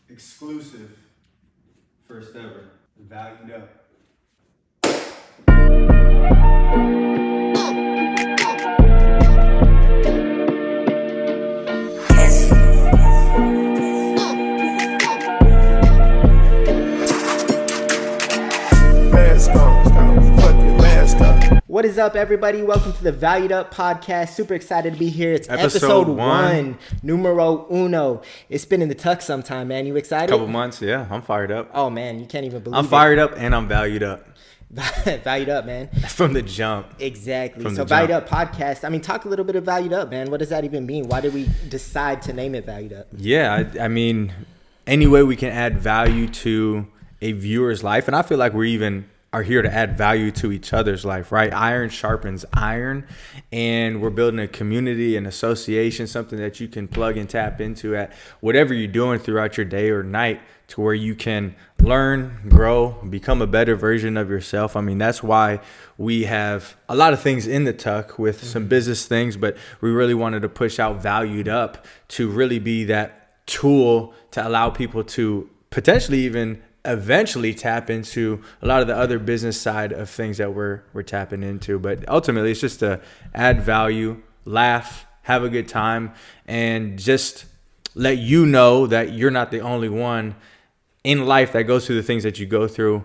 Exclusive. First ever. Valued up. What is up, everybody? Welcome to the Valued Up podcast. Super excited to be here. It's episode one, numero uno. It's been in the tuck sometime, man. You excited? Couple months, yeah. I'm fired up. Oh, man, you can't even believe it. I'm fired up and I'm valued up. Valued up, man. From the jump. Exactly. So Valued Up podcast. I mean, talk a little bit of Valued Up, man. What does that even mean? Why did we decide to name it Valued Up? Yeah, I mean, any way we can add value to a viewer's life. And I feel like we even are here to add value to each other's life, right? Iron sharpens iron, and we're building a community, an association, something that you can plug and tap into at whatever you're doing throughout your day or night, to where you can learn, grow, become a better version of yourself. I mean, that's why we have a lot of things in the tuck with some business things, but we really wanted to push out Valued Up to really be that tool to allow people to potentially even eventually tap into a lot of the other business side of things that we're tapping into. But ultimately, it's just to add value, laugh, have a good time, and just let you know that you're not the only one in life that goes through the things that you go through,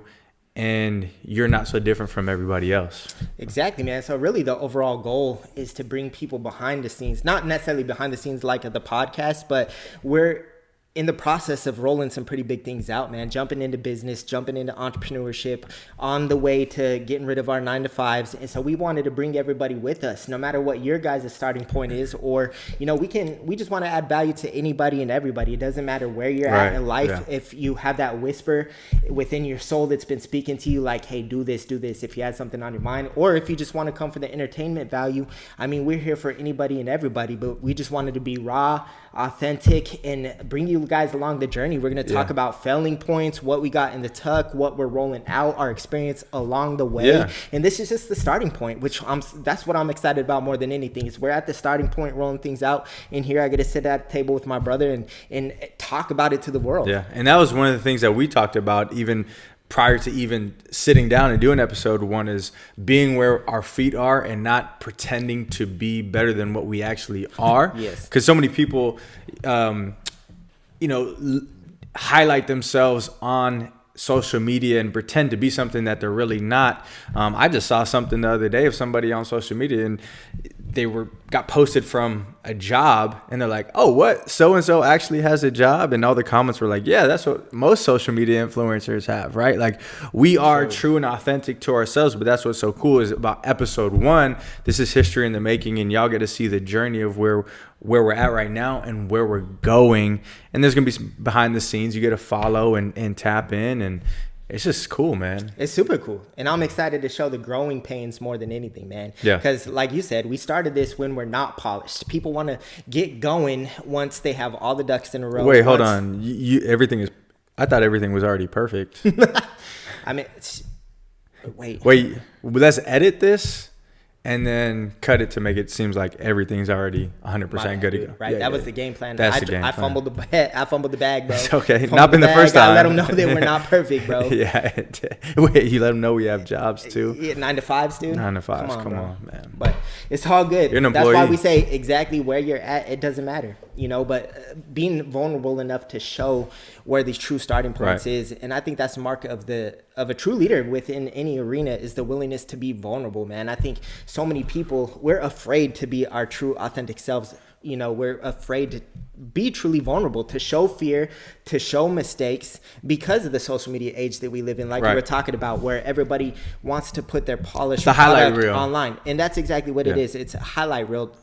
and you're not so different from everybody else. Exactly, man. So really the overall goal is to bring people behind the scenes, not necessarily behind the scenes like the podcast, but we're in the process of rolling some pretty big things out, man. Jumping into business, jumping into entrepreneurship, on the way to getting rid of our 9-to-5s. And so we wanted to bring everybody with us, no matter what your guys' starting point is, or, you know, we just want to add value to anybody and everybody. It doesn't matter where you're at in life. Yeah. If you have that whisper within your soul that's been speaking to you, like, hey, do this, if you had something on your mind, or if you just want to come for the entertainment value. I mean, we're here for anybody and everybody, but we just wanted to be raw, authentic, and bring you guys along the journey. We're going to talk about failing points, what we got in the tuck, what we're rolling out, our experience along the way. Yeah. And this is just the starting point, that's what I'm excited about more than anything. Is we're at the starting point, rolling things out. And here I get to sit at the table with my brother and talk about it to the world. Yeah. And that was one of the things that we talked about even prior to even sitting down and doing episode one, is being where our feet are and not pretending to be better than what we actually are. Yes. Because so many people, highlight themselves on social media and pretend to be something that they're really not. I just saw something the other day of somebody on social media, and they got posted from a job, and they're like, oh, what? So-and-so actually has a job? And all the comments were like, yeah, that's what most social media influencers have, right? Like, we are true and authentic to ourselves, but that's what's so cool is about episode one. This is history in the making, and y'all get to see the journey of where we're at right now and where we're going. And there's going to be some behind the scenes you get to follow and tap in, and it's just cool, man. It's super cool. And I'm excited to show the growing pains more than anything, man. Yeah. Because like you said, we started this when we're not polished. People want to get going once they have all the ducks in a row. Wait, hold on. I thought everything was already perfect. I mean, wait, let's edit this and then cut it to make it seems like everything's already 100% good to go. Right, that was the game plan. That's the game plan. I fumbled the bag, bro. It's okay. Not been the first time. I let them know that we're not perfect, bro. Yeah. Wait, you let them know we have jobs too? Yeah, 9-to-5s, dude. 9-to-5s. Come on, man. But it's all good. You're an employee. That's why we say exactly where you're at. It doesn't matter, but being vulnerable enough to show where these true starting points is. And I think that's the mark of a true leader within any arena, is the willingness to be vulnerable, man. I think so many people, we're afraid to be our true authentic selves. We're afraid to be truly vulnerable, to show fear, to show mistakes, because of the social media age that we live in, like we were talking about, where everybody wants to put their polished highlight reel online. And that's exactly what it is. It's a highlight reel.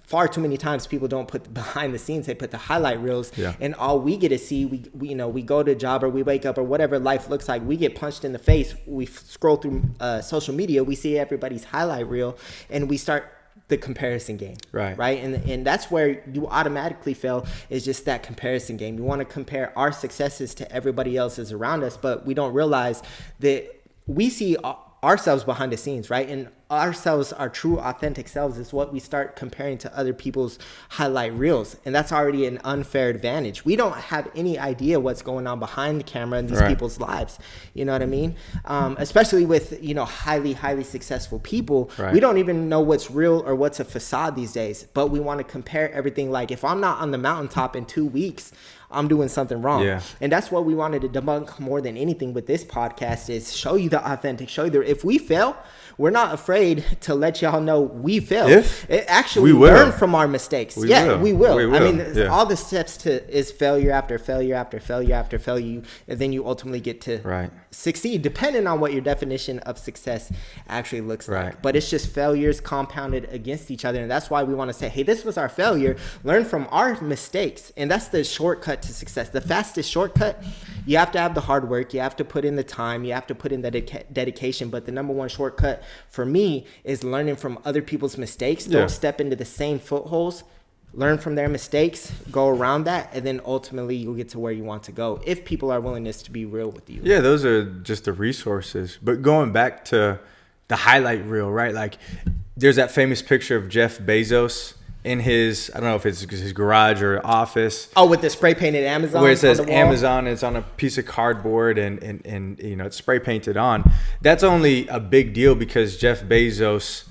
Far too many times people don't put behind the scenes, they put the highlight reels, and all we get to see, we go to a job, or we wake up, or whatever life looks like, we get punched in the face. We scroll through social media, we see everybody's highlight reel, and we start the comparison game, right? And that's where you automatically fail, is just that comparison game. You want to compare our successes to everybody else's around us, but we don't realize that we see ourselves behind the scenes, right? And ourselves, our true authentic selves, is what we start comparing to other people's highlight reels. And that's already an unfair advantage. We don't have any idea what's going on behind the camera in these people's lives. You know what I mean? Especially with, highly successful people. Right. We don't even know what's real or what's a facade these days. But we want to compare everything. Like, if I'm not on the mountaintop in 2 weeks, I'm doing something wrong. Yeah. And that's what we wanted to debunk more than anything with this podcast, is show you the authentic, show you if we fail, we're not afraid to let y'all know we failed. We learn from our mistakes. We will. I mean, all the steps is failure after failure after failure after failure, and then you ultimately get to succeed, depending on what your definition of success actually looks like. But it's just failures compounded against each other, and that's why we want to say, hey, this was our failure. Learn from our mistakes, and that's the shortcut to success. The fastest shortcut, you have to have the hard work, you have to put in the time, you have to put in the dedication, but the number one shortcut for me is learning from other people's mistakes. Don't step into the same footholes. Learn from their mistakes, go around that, and then ultimately you'll get to where you want to go, if people are willingness to be real with you. Yeah, those are just the resources. But going back to the highlight reel, right? Like, there's that famous picture of Jeff Bezos in his, I don't know if it's his garage or office. Oh, with the spray painted Amazon, where it says Amazon, it's on a piece of cardboard and it's spray painted on. That's only a big deal because Jeff Bezos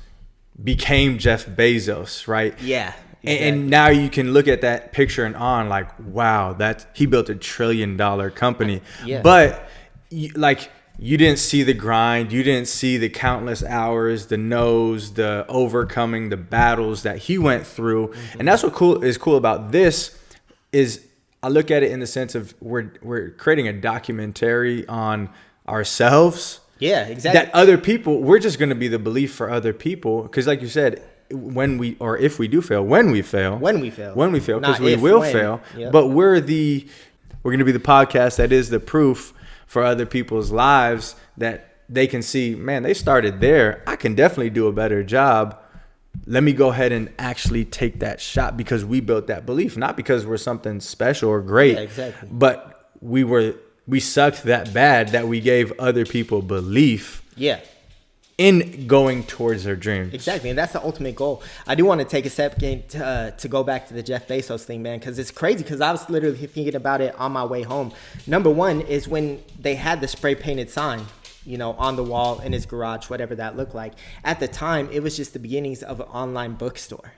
became Jeff Bezos, right? Yeah. Exactly. And now you can look at that picture and like, wow, he built $1 trillion company. Yeah. But you didn't see the grind. You didn't see the countless hours, the no's, the overcoming, the battles that he went through. Mm-hmm. And that's what is cool about this is I look at it in the sense of we're creating a documentary on ourselves. Yeah, exactly. That other people, we're just going to be the belief for other people. Because like you said, when we fail, because we will fail. Yep. But we're going to be the podcast that is the proof for other people's lives, that they can see, man, they started there. I can definitely do a better job. Let me go ahead and actually take that shot, because we built that belief, not because we're something special or great. Yeah, exactly. But we sucked that bad that we gave other people belief. Yeah. In going towards their dreams. Exactly. And that's the ultimate goal. I do want to take a step to go back to the Jeff Bezos thing, man, because it's crazy, because I was literally thinking about it on my way home. Number one is when they had the spray painted sign, on the wall in his garage, whatever that looked like. At the time, it was just the beginnings of an online bookstore.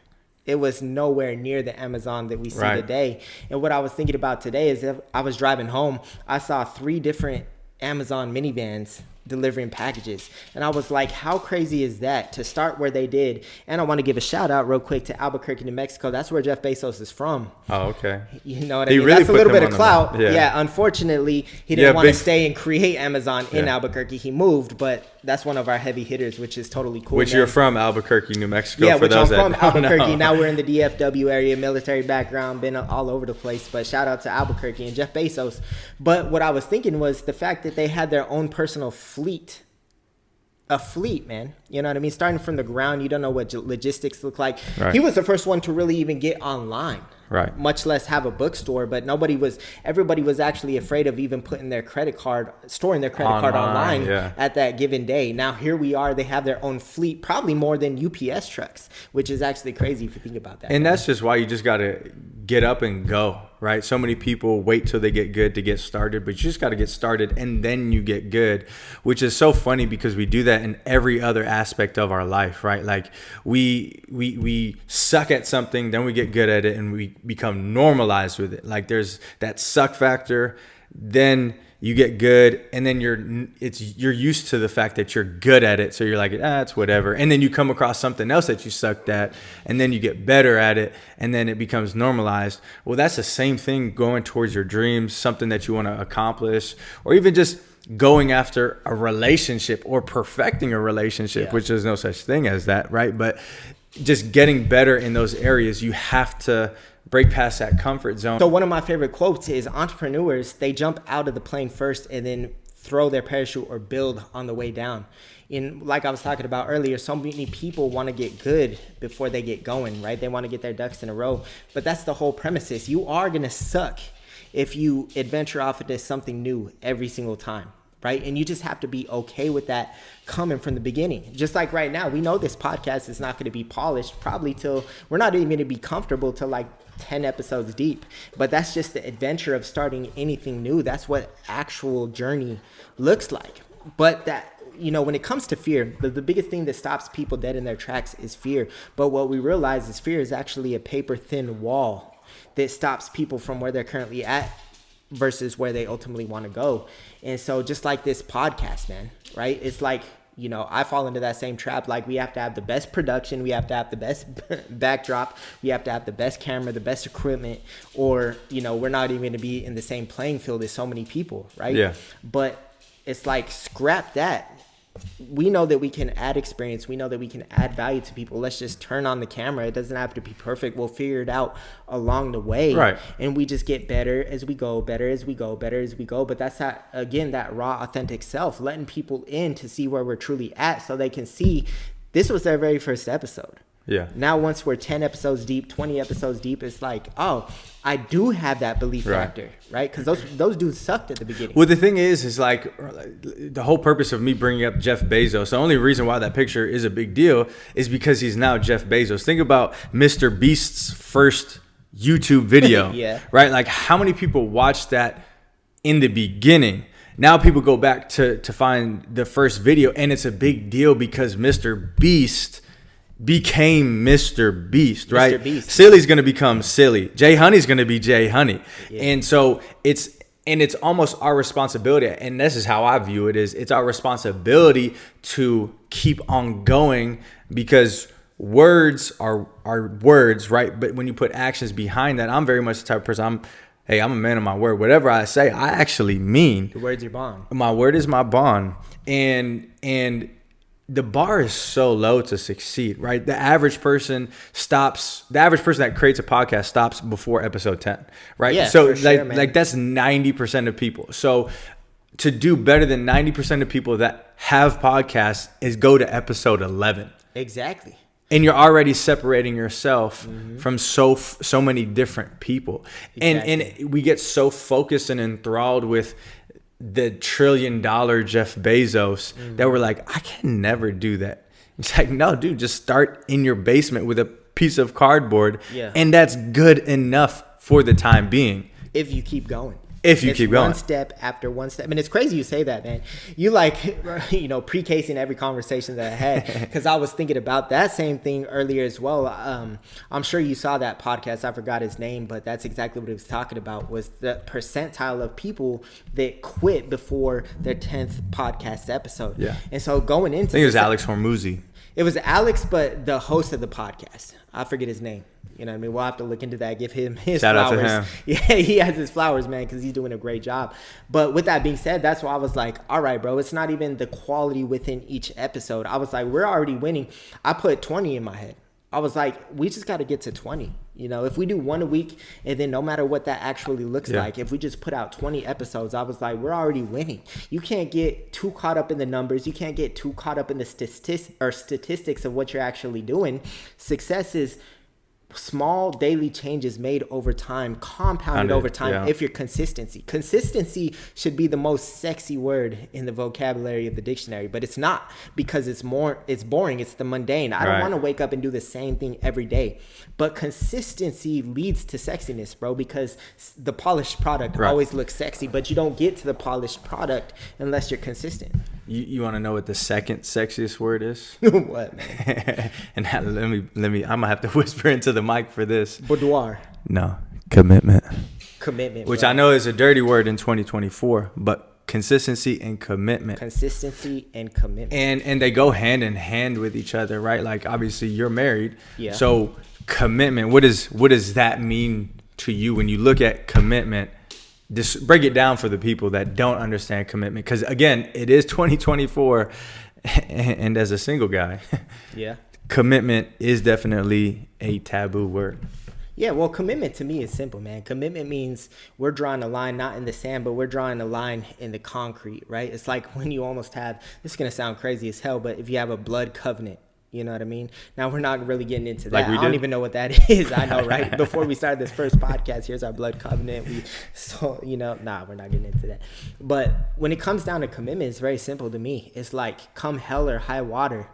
It was nowhere near the Amazon that we see today. And what I was thinking about today is, if I was driving home, I saw 3 different Amazon minivans delivering packages, and I was like, how crazy is that to start where they did? And I want to give a shout out real quick to Albuquerque, New Mexico. That's where Jeff Bezos is from. Oh, okay. You know what I mean? Really, that's a little bit of clout. Yeah. Unfortunately, he didn't want to stay and create Amazon in Albuquerque. He moved, but that's one of our heavy hitters, which is totally cool. Which, man, you're from Albuquerque, New Mexico. Yeah, which I'm from Albuquerque. Now we're in the DFW area, military background, been all over the place. But shout out to Albuquerque and Jeff Bezos. But what I was thinking was the fact that they had their own personal fleet. A fleet, man. You know what I mean? Starting from the ground, you don't know what logistics look like. Right. He was the first one to really even get online. Right. Much less have a bookstore, but everybody was actually afraid of even storing their credit card online at that given day. Now here we are, they have their own fleet, probably more than UPS trucks, which is actually crazy if you think about that. And that's just why you just got to get up and go, right? So many people wait till they get good to get started, but you just got to get started and then you get good, which is so funny because we do that in every other aspect of our life, right? Like we suck at something, then we get good at it and we become normalized with it. Like there's that suck factor, then you get good, and then you're used to the fact that you're good at it, so you're like, it's whatever. And then you come across something else that you sucked at, and then you get better at it, and then it becomes normalized. Well, that's the same thing going towards your dreams, something that you want to accomplish, or even just going after a relationship or perfecting a relationship, which there's no such thing as that, right? But just getting better in those areas, you have to break past that comfort zone. So one of my favorite quotes is, entrepreneurs, they jump out of the plane first and then throw their parachute or build on the way down. Like I was talking about earlier, so many people want to get good before they get going, right? They want to get their ducks in a row. But that's the whole premise. You are going to suck if you adventure off into something new every single time. right? And you just have to be okay with that coming from the beginning. Just like right now, we know this podcast is not going to be polished probably till we're not even going to be comfortable till like 10 episodes deep. But that's just the adventure of starting anything new. That's what actual journey looks like. But that, you know, when it comes to fear, the biggest thing that stops people dead in their tracks is fear. But what we realize is fear is actually a paper thin wall that stops people from where they're currently at versus where they ultimately want to go. And so just like this podcast, man, right? It's like, you know, I fall into that same trap. Like, we have to have the best production. We have to have the best backdrop. We have to have the best camera, the best equipment, or, you know, we're not even going to be in the same playing field as so many people, right? Yeah. But it's like, scrap that. We know that we can add experience. We know that we can add value to people. Let's just turn on the camera. It doesn't have to be perfect. We'll figure it out along the way. Right. And we just get better as we go, better as we go, better as we go. But that's that, again, that raw, authentic self, letting people in to see where we're truly at so they can see this was their very first episode. Yeah. Now, once we're 10 episodes deep, 20 episodes deep, it's like, oh, I do have that belief factor, right? Because those dudes sucked at the beginning. Well, the thing is like the whole purpose of me bringing up Jeff Bezos, the only reason why that picture is a big deal is because he's now Jeff Bezos. Think about Mr. Beast's first YouTube video, yeah. Right? Like, how many people watched that in the beginning? Now people go back to find the first video, and it's a big deal because Mr. Beast became Mr. Beast, right? Mr. Beast. Silly's gonna become Silly. Jay Honey's gonna be Jay Honey, yeah. And so it's almost our responsibility, and this is how I view it: it's our responsibility to keep on going because words are words, right? But when you put actions behind that, I'm very much the type of person. I'm a man of my word. Whatever I say, I actually mean. Your word's your bond. My word is my bond, and the bar is so low to succeed, right? The average person that creates a podcast stops before episode 10, right? Yeah, so sure, like that's 90% of people. So to do better than 90% of people that have podcasts is go to episode 11. Exactly. And you're already separating yourself from so many different people. Exactly. And we get so focused and enthralled with the $1 trillion Jeff Bezos that we're like, I can never do that. It's like, no, dude, just start in your basement with a piece of cardboard. Yeah. And that's good enough for the time being. If you keep going. If you keep going. One step after one step. And it's crazy you say that, man. You pre-casing every conversation that I had because I was thinking about that same thing earlier as well. I'm sure you saw that podcast. I forgot his name, but that's exactly what he was talking about, was the percentile of people that quit before their 10th podcast episode. Yeah. And so going into I think it was Alex Hormuzzi. It was Alex, but the host of the podcast, I forget his name. You know what I mean? We'll have to look into that, give him his Shout flowers. Out to him. Yeah, he has his flowers, man, because he's doing a great job. But with that being said, that's why I was like, all right, bro, it's not even the quality within each episode. I was like, we're already winning. I put 20 in my head. I was like, we just got to get to 20. You know, if we do one a week, and then no matter what that actually looks like, if we just put out 20 episodes, I was like, we're already winning. You can't get too caught up in the numbers. You can't get too caught up in the statistics of what you're actually doing. Success is small daily changes made over time, compounded over time. If you're consistency should be the most sexy word in the vocabulary of the dictionary, but it's not, because it's boring. It's the mundane. I don't want to wake up and do the same thing every day, but consistency leads to sexiness, bro, because the polished product always looks sexy, but you don't get to the polished product unless you're consistent. You want to know what the second sexiest word is? What, man? And let me. I'm gonna have to whisper into the mic for this. Boudoir. No, commitment. Commitment, which I know is a dirty word in 2024, but consistency and commitment. Consistency and commitment. And they go hand in hand with each other, right? Like, obviously you're married. Yeah. So commitment. What does that mean to you when you look at commitment? Just break it down for the people that don't understand commitment, because again, it is 2024, and as a single guy, commitment is definitely a taboo word. Yeah, well, commitment to me is simple, man. Commitment means we're drawing a line not in the sand, but we're drawing a line in the concrete, right? It's like when you almost have, this is going to sound crazy as hell, but if you have a blood covenant, You know what I mean? Now, we're not really getting into that. Like we I don't did? even know what that is. I know, right? Before we started this first podcast, here's our blood covenant. We're not getting into that. But when it comes down to commitment, it's very simple to me. It's like, come hell or high water,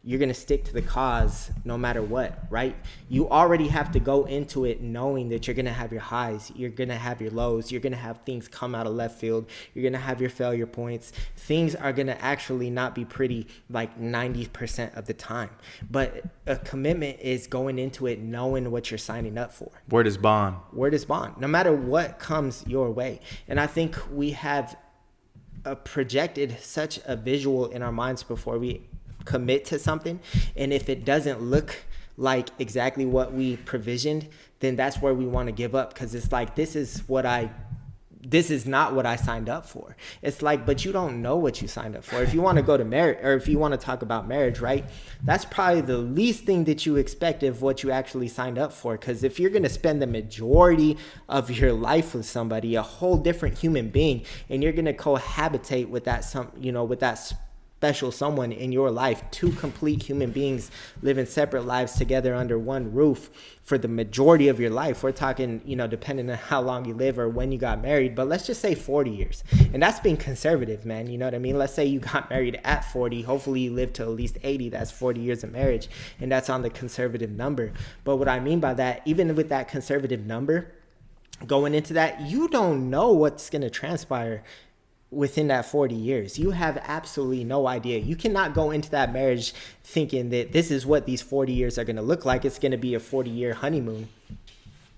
you're going to stick to the cause no matter what, right? You already have to go into it knowing that you're going to have your highs, you're going to have your lows, you're going to have things come out of left field, you're going to have your failure points. Things are going to actually not be pretty like 90% of the time. But a commitment is going into it knowing what you're signing up for. Word is bond. Word is bond, no matter what comes your way. And I think we have projected such a visual in our minds before we commit to something, and if it doesn't look like exactly what we provisioned, then that's where we want to give up, because it's like, this is not what I signed up for. It's like, but you don't know what you signed up for. If you want to go to marriage, or if you want to talk about marriage, right, that's probably the least thing that you expect of what you actually signed up for. Because if you're going to spend the majority of your life with somebody, a whole different human being, and you're going to cohabitate with that with that special someone in your life, two complete human beings living separate lives together under one roof for the majority of your life. We're talking, depending on how long you live or when you got married, but let's just say 40 years. And that's being conservative, man. You know what I mean? Let's say you got married at 40. Hopefully you live to at least 80. That's 40 years of marriage. And that's on the conservative number. But what I mean by that, even with that conservative number, going into that, you don't know what's going to transpire within that 40 years. You have absolutely no idea. You cannot go into that marriage thinking that this is what these 40 years are going to look like. It's going to be a 40-year honeymoon.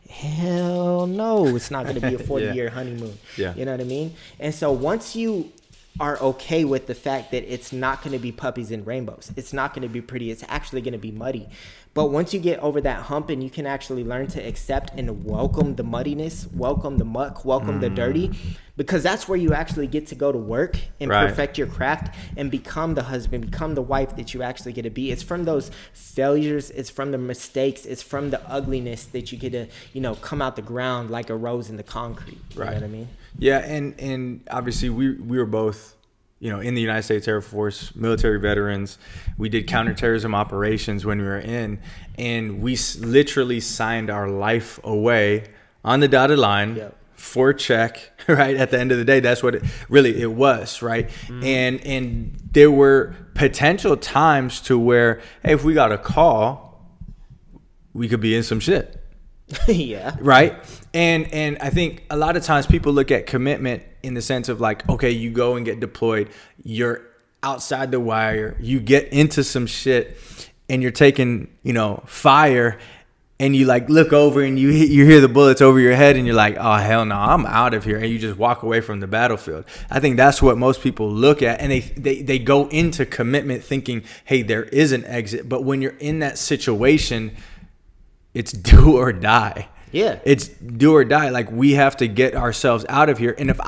Hell no, it's not going to be a 40-year honeymoon. Yeah. You know what I mean? And so once you are okay with the fact that it's not going to be puppies and rainbows, it's not going to be pretty, it's actually going to be muddy. But once you get over that hump and you can actually learn to accept and welcome the muddiness, welcome the muck, welcome the dirty, because that's where you actually get to go to work and perfect your craft and become the husband, become the wife that you actually get to be. It's from those failures, it's from the mistakes, it's from the ugliness that you get to, come out the ground like a rose in the concrete. You know what I mean? Yeah, and obviously we were both, in the United States Air Force, military veterans. We did counterterrorism operations when we were in, and we literally signed our life away on the dotted line for a check, right? At the end of the day, that's what it was, right? And there were potential times to where, hey, if we got a call, we could be in some shit. Yeah. Right. And I think a lot of times people look at commitment in the sense of like, okay, you go and get deployed, you're outside the wire, you get into some shit and you're taking, fire, and you like look over and you hear the bullets over your head and you're like, oh, hell no, I'm out of here. And you just walk away from the battlefield. I think that's what most people look at, and they go into commitment thinking, hey, there is an exit. But when you're in that situation, it's do or die. Yeah. It's do or die. Like, we have to get ourselves out of here. And if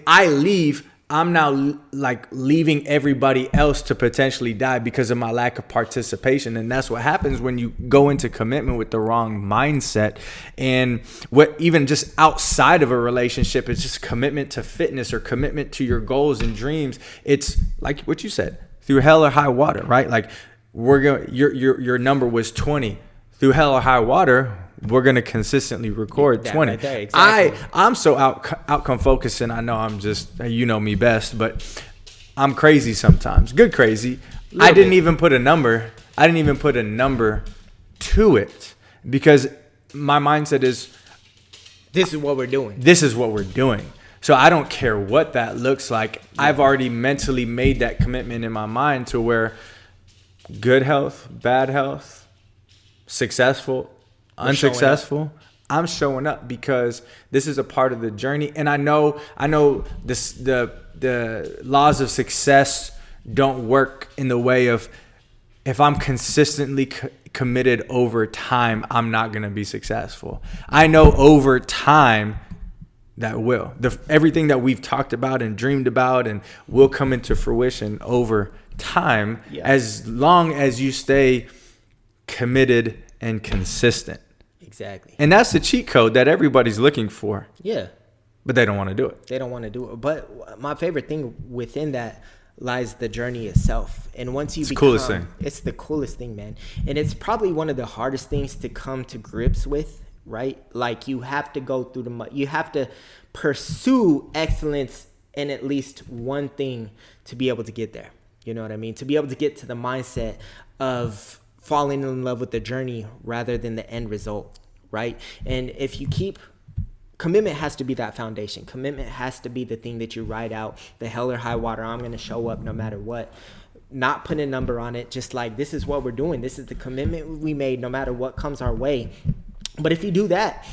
I leave, I'm now like leaving everybody else to potentially die because of my lack of participation. And that's what happens when you go into commitment with the wrong mindset. And what even just outside of a relationship, it's just commitment to fitness or commitment to your goals and dreams. It's like what you said, through hell or high water, right? Like, your number was 20. Through hell or high water, we're gonna consistently record 20. Right there, exactly. I'm so outcome focused, and I know I'm just, me best, but I'm crazy sometimes. Good crazy. I didn't even put a number to it, because my mindset is, this is what we're doing. This is what we're doing. So I don't care what that looks like. Yeah. I've already mentally made that commitment in my mind to where good health, bad health, successful, unsuccessful, I'm showing up, because this is a part of the journey. And I know this, the laws of success don't work in the way of, if I'm consistently committed over time, I'm not going to be successful. I know over time that will. Everything that we've talked about and dreamed about and will come into fruition over time, as long as you stay committed and consistent. Exactly. And that's the cheat code that everybody's looking for. Yeah. But they don't want to do it. They don't want to do it. But my favorite thing within that, lies the journey itself. And once you it's the coolest thing. It's the coolest thing, man. And it's probably one of the hardest things to come to grips with, right? Like you have to go through you have to pursue excellence in at least one thing to be able to get there. You know what I mean? To be able to get to the mindset of falling in love with the journey rather than the end result, right? And if you keep commitment has to be that foundation. Commitment has to be the thing that you write out, the hell or high water. I'm going to show up no matter what. Not put a number on it. Just like, this is what we're doing. This is the commitment we made no matter what comes our way. But if you do that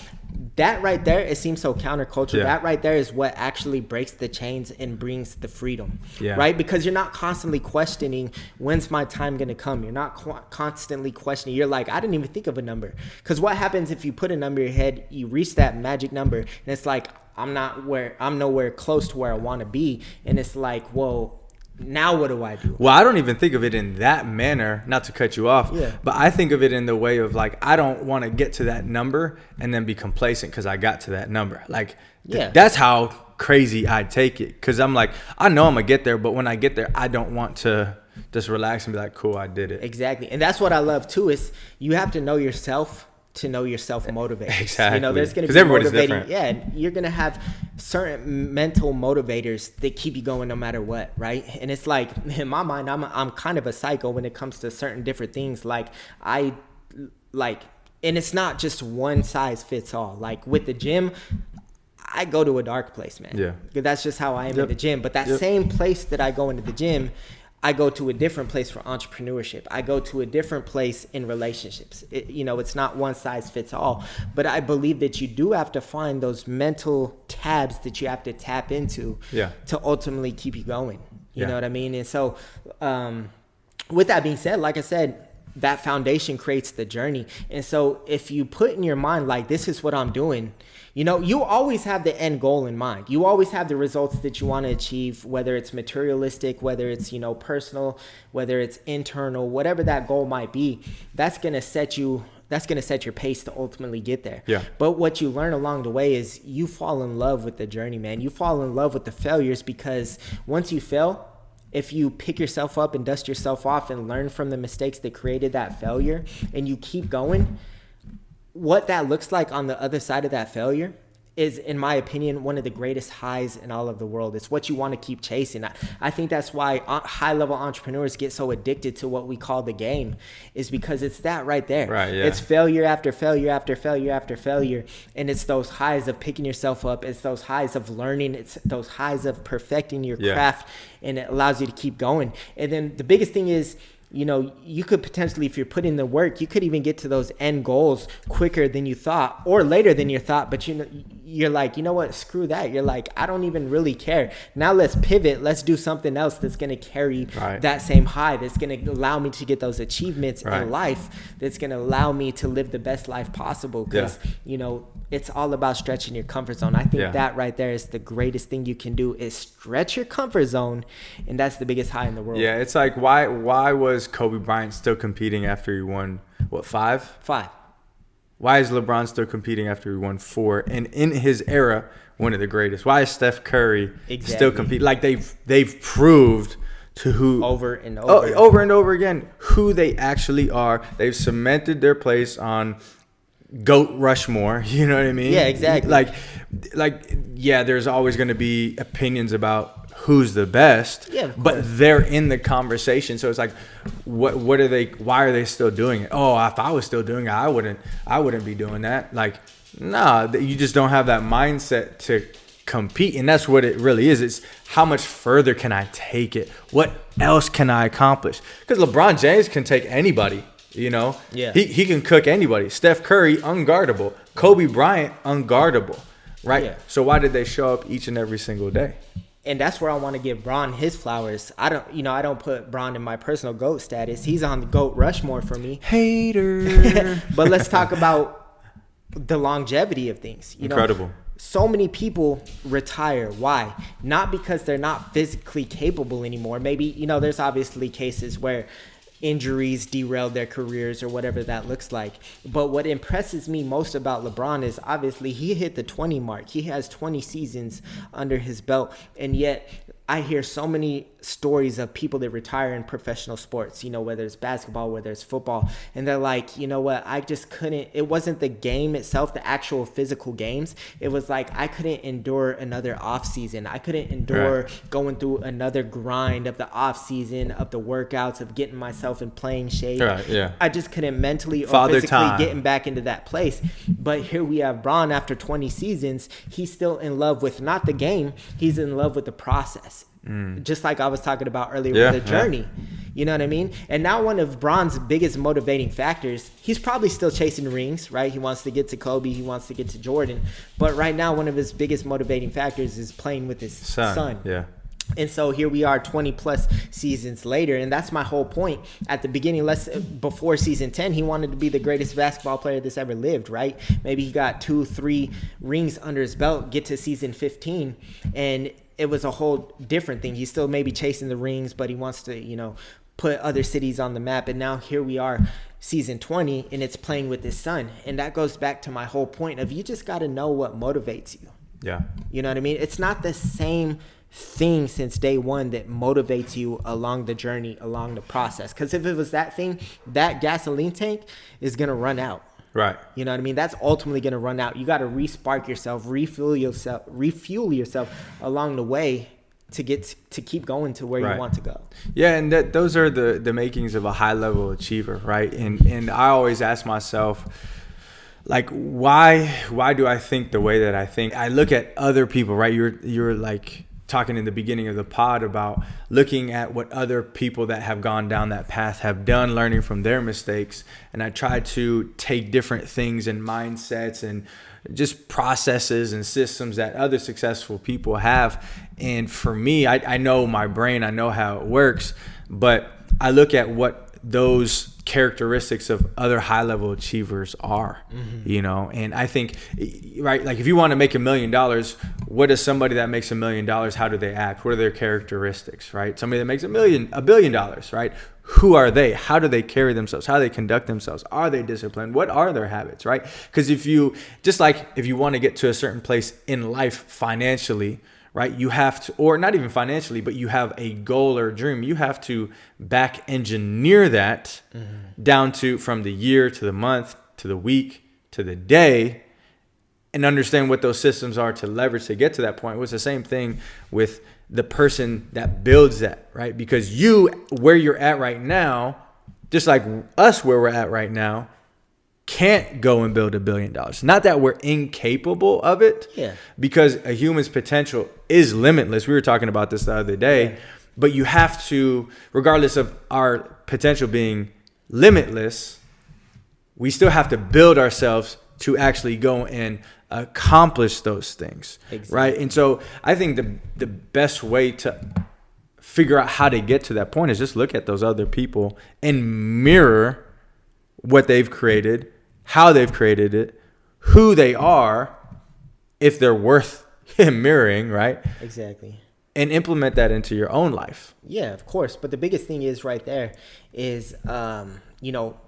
right there, it seems so countercultural. Yeah. That right there is what actually breaks the chains and brings the freedom, right? Because you're not constantly questioning, when's my time going to come? You're not constantly questioning. You're like, I didn't even think of a number. Because what happens if you put a number in your head, you reach that magic number, and it's like, I'm nowhere close to where I want to be. And it's like, whoa, now what do I do? Well, I don't even think of it in that manner, not to cut you off, but I think of it in the way of like, I don't want to get to that number and then be complacent because I got to that number. Like, that's how crazy I take it. Because I'm like, I know I'm going to get there, but when I get there, I don't want to just relax and be like, cool, I did it. Exactly. And that's what I love too, is you have to know yourself to know yourself motivators. Exactly. You know, there's going to be motivating. Different. Yeah, you're going to have certain mental motivators that keep you going no matter what, right? And it's like, in my mind, I'm kind of a psycho when it comes to certain different things. And it's not just one size fits all. Like with the gym, I go to a dark place, man. Yeah. Because that's just how I am in the gym. But that same place that I go into the gym, I go to a different place for entrepreneurship. I go to a different place in relationships. It's not one size fits all. But I believe that you do have to find those mental tabs that you have to tap into to ultimately keep you going. You know what I mean? And so with that being said, like I said, that foundation creates the journey. And so if you put in your mind, like, this is what I'm doing, you always have the end goal in mind. You always have the results that you want to achieve, whether it's materialistic, whether it's, personal, whether it's internal, whatever that goal might be. That's going to set your pace to ultimately get there. Yeah. But what you learn along the way is you fall in love with the journey, man. You fall in love with the failures, because once you fail, if you pick yourself up and dust yourself off and learn from the mistakes that created that failure, and you keep going, what that looks like on the other side of that failure is, in my opinion, one of the greatest highs in all of the world. It's what you want to keep chasing. I think that's why high-level entrepreneurs get so addicted to what we call the game, is because it's that right there. Right, yeah. It's failure after failure after failure after failure, and it's those highs of picking yourself up. It's those highs of learning. It's those highs of perfecting your craft, and it allows you to keep going. And then the biggest thing is, you could potentially, if you're putting the work, you could even get to those end goals quicker than you thought, or later than you thought. But you're like, you know what? Screw that. You're like, I don't even really care. Now let's pivot. Let's do something else that's going to carry that same high. That's going to allow me to get those achievements in life. That's going to allow me to live the best life possible. Because it's all about stretching your comfort zone. I think that right there is the greatest thing you can do, is stretch your comfort zone, and that's the biggest high in the world. Yeah, it's like, why was Kobe Bryant still competing after he won, five? Five. Why is LeBron still competing after he won 4? And in his era, one of the greatest. Why is Steph Curry still competing? Like, they've proved to who over and over again who they actually are. They've cemented their place on GOAT Rushmore. You know what I mean? Yeah, exactly. There's always going to be opinions about who's the best, but they're in the conversation. So it's like, what are they? Why are they still doing it? Oh, if I was still doing it, I wouldn't be doing that. Like, nah, you just don't have that mindset to compete, and that's what it really is. It's how much further can I take it? What else can I accomplish? Because LeBron James can take anybody. He can cook anybody. Steph Curry, unguardable. Kobe Bryant, unguardable. Right? Yeah. So why did they show up each and every single day? And that's where I want to give Bron his flowers. I don't put Bron in my personal GOAT status. He's on the GOAT Rushmore for me. Hater. But let's talk about the longevity of things. Incredible. So many people retire. Why? Not because they're not physically capable anymore. Maybe, there's obviously cases where injuries derailed their careers or whatever that looks like. But what impresses me most about LeBron is, obviously, he hit the 20 mark. He has 20 seasons under his belt. And yet I hear so many stories of people that retire in professional sports, you know, whether it's basketball, whether it's football, and they're like, you know what, I just couldn't, it wasn't the game itself, the actual physical games. It was like, I couldn't endure another off season. I couldn't endure going through another grind of the off season, of the workouts, of getting myself in playing shape. I just couldn't mentally or physically getting back into that place. But here we have Bron after 20 seasons. He's still in love with not the game. He's in love with the process. Just like I was talking about earlier with the journey. You know what I mean? And now one of Bron's biggest motivating factors, he's probably still chasing rings, right? He wants to get to Kobe. He wants to get to Jordan. But right now, one of his biggest motivating factors is playing with his son. Yeah. And so here we are 20 plus seasons later. And that's my whole point. At the beginning, before season 10, he wanted to be the greatest basketball player that's ever lived, right? Maybe he got 2-3 rings under his belt, get to season 15, and it was a whole different thing. He's still maybe chasing the rings, but he wants to, you know, put other cities on the map. And now here we are, season 20, and it's playing with his son. And that goes back to my whole point of, you just got to know what motivates you. Yeah. You know what I mean? It's not the same thing since day one that motivates you along the journey, along the process. Because if it was that thing, that gasoline tank is going to run out. Right. You know what I mean? That's ultimately going to run out. You got to re-spark yourself, refuel yourself along the way to keep going to where you want to go. Yeah, and those are the makings of a high level achiever, right? And I always ask myself, like, why do I think the way that I think? I look at other people, right? You're like talking in the beginning of the pod about looking at what other people that have gone down that path have done, learning from their mistakes. And I try to take different things and mindsets and just processes and systems that other successful people have. And for me, I know my brain, I know how it works, but I look at what those characteristics of other high level achievers are, you know, and I think, right, like if you want to make $1 million, what is somebody that makes $1 million? How do they act? What are their characteristics, right? Somebody that makes $1 billion, right? Who are they? How do they carry themselves? How do they conduct themselves? Are they disciplined? What are their habits, right? Because if you want to get to a certain place in life financially, right, you have to, or not even financially, but you have a goal or a dream, you have to back engineer that down to from the year to the month to the week to the day, and understand what those systems are to leverage to get to that point. It was the same thing with the person that builds that, right? Because where you're at right now, just like us where we're at right now, can't go and build $1 billion. Not that we're incapable of it, because a human's potential is limitless. We were talking about this the other day, but you have to, regardless of our potential being limitless, we still have to build ourselves to actually go and accomplish those things, right? And so I think the best way to figure out how to get to that point is just look at those other people and mirror what they've created, how they've created it, who they are, if they're worth mirroring, right? Exactly. And implement that into your own life. Yeah, of course. But the biggest thing is right there is, you know,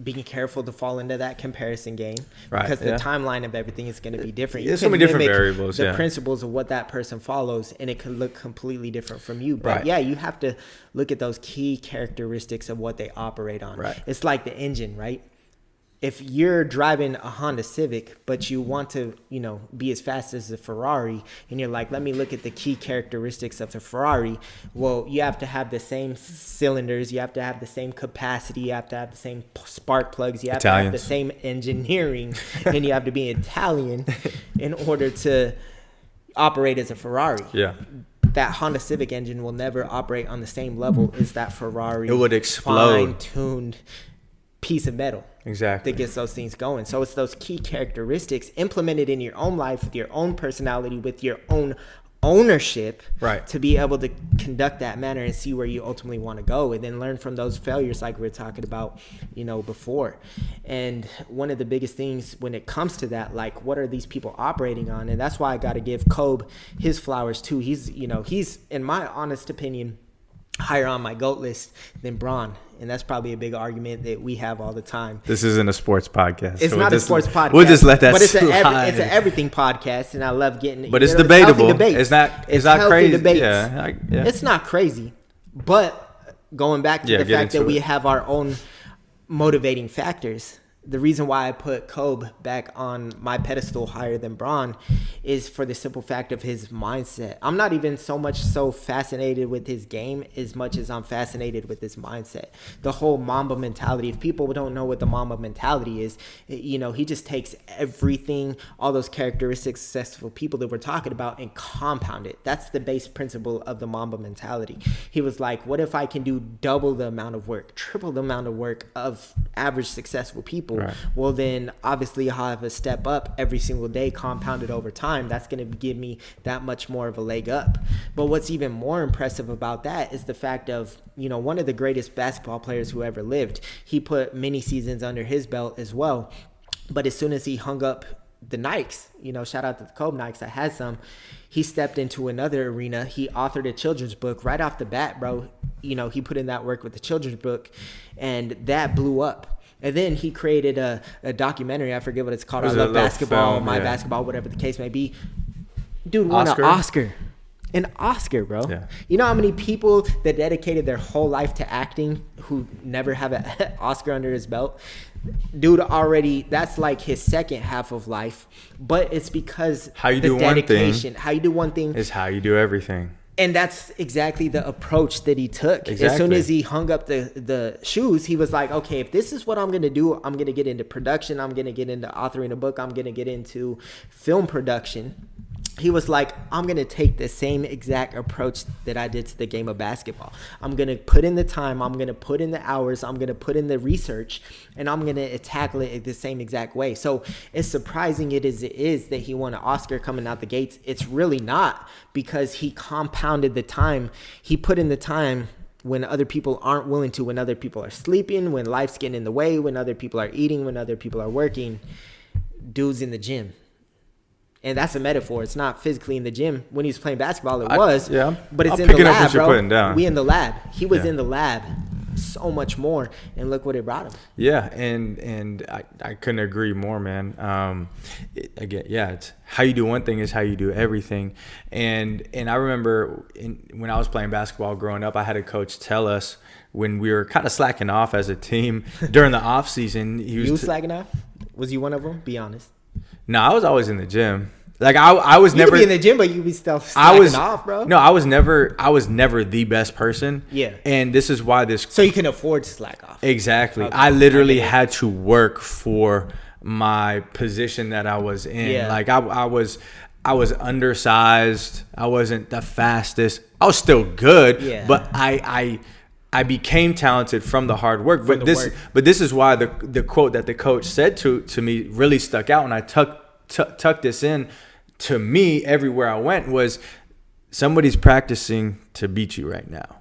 being careful to fall into that comparison game, right? Because the timeline of everything is going to be different. There's so many different variables. The principles of what that person follows, and it could look completely different from you. But you have to look at those key characteristics of what they operate on. Right. It's like the engine, right? If you're driving a Honda Civic, but you want to, you know, be as fast as a Ferrari, and you're like, let me look at the key characteristics of the Ferrari. Well, you have to have the same cylinders, you have to have the same capacity, you have to have the same spark plugs, you have to have the same engineering, and you have to be Italian in order to operate as a Ferrari. Yeah. That Honda Civic engine will never operate on the same level as that Ferrari. It would explode. Fine-tuned piece of metal. Exactly. That gets those things going. So it's those key characteristics implemented in your own life, with your own personality, with your own ownership, right, to be able to conduct that manner and see where you ultimately want to go, and then learn from those failures like we were talking about, you know, before. And one of the biggest things when it comes to that, like, what are these people operating on? And that's why I got to give Kobe his flowers too. He's, you know, he's, in my honest opinion, higher on my GOAT list than Braun. And that's probably a big argument that we have all the time. This isn't a sports podcast. It's not a sports podcast. We'll just let that but it's slide. It's an everything podcast, and I love getting. But it's debatable. It's not crazy. Debates. Yeah. It's not crazy. But going back to the fact that we have our own motivating factors. The reason why I put Kobe back on my pedestal higher than Braun is for the simple fact of his mindset. I'm not even so much so fascinated with his game as much as I'm fascinated with his mindset. The whole Mamba mentality. If people don't know what the Mamba mentality is, you know, he just takes everything, all those characteristics, successful people that we're talking about, and compound it. That's the base principle of the Mamba mentality. He was like, what if I can do double the amount of work, triple the amount of work of average successful people? Right. Well, then obviously I'll have a step up every single day, compounded over time. That's going to give me that much more of a leg up. But what's even more impressive about that is the fact of, you know, one of the greatest basketball players who ever lived. He put many seasons under his belt as well. But as soon as he hung up the Nikes, you know, shout out to the Kobe Nikes, I had some. He stepped into another arena. He authored a children's book right off the bat, bro. You know, he put in that work with the children's book, and that blew up. And then he created a documentary. I forget what it's called. I Love Basketball, film, My Basketball, whatever the case may be. Dude won an Oscar. An Oscar, bro. Yeah. You know how many people that dedicated their whole life to acting who never have an Oscar under his belt? Dude already, that's like his second half of life. But it's because how you do one thing. How you do one thing is how you do everything. And that's exactly the approach that he took. Exactly. As soon as he hung up the shoes, he was like, okay, if this is what I'm going to do, I'm going to get into production. I'm going to get into authoring a book. I'm going to get into film production. He was like, I'm going to take the same exact approach that I did to the game of basketball. I'm going to put in the time. I'm going to put in the hours. I'm going to put in the research, and I'm going to tackle it the same exact way. So as surprising it is that he won an Oscar coming out the gates, it's really not, because he compounded the time. He put in the time when other people aren't willing to, when other people are sleeping, when life's getting in the way, when other people are eating, when other people are working. Dude's in the gym. And that's a metaphor. It's not physically in the gym. When he was playing basketball, it was. Yeah. But it's I'm in the lab, bro. Putting down. We in the lab. He was in the lab so much more. And look what it brought him. Yeah. And I couldn't agree more, man. It's how you do one thing is how you do everything. And I remember when I was playing basketball growing up, I had a coach tell us when we were kind of slacking off as a team during the off season. You slacking off? Was you one of them? Be honest. No, I was always in the gym. Like I was never be in the gym, but you be still slacking off, bro. No, I was never the best person. Yeah. And this is why So you can afford to slack off. Exactly. Okay. I literally had to work for my position that I was in. Yeah. Like I was undersized. I wasn't the fastest. I was still good, but I became talented from the hard work. But this is why the quote that the coach said to me really stuck out, and I tucked this in to me everywhere I went, was somebody's practicing to beat you right now.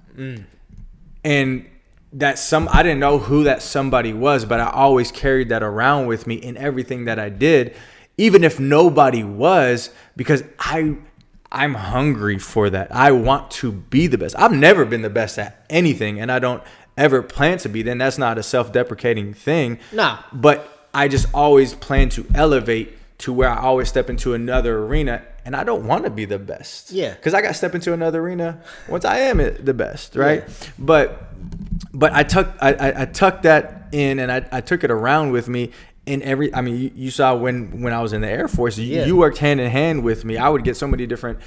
And I didn't know who that somebody was, but I always carried that around with me in everything that I did, even if nobody was, because I'm hungry for that. I want to be the best. I've never been the best at anything, and I don't ever plan to be. Then that's not a self-deprecating thing. Nah. But I just always plan to elevate to where I always step into another arena, and I don't want to be the best. Yeah. Because I got to step into another arena once I am the best, right? Yeah. But I tucked that in, and I took it around with me. You saw when I was in the Air Force, you worked hand in hand with me. I would get so many different,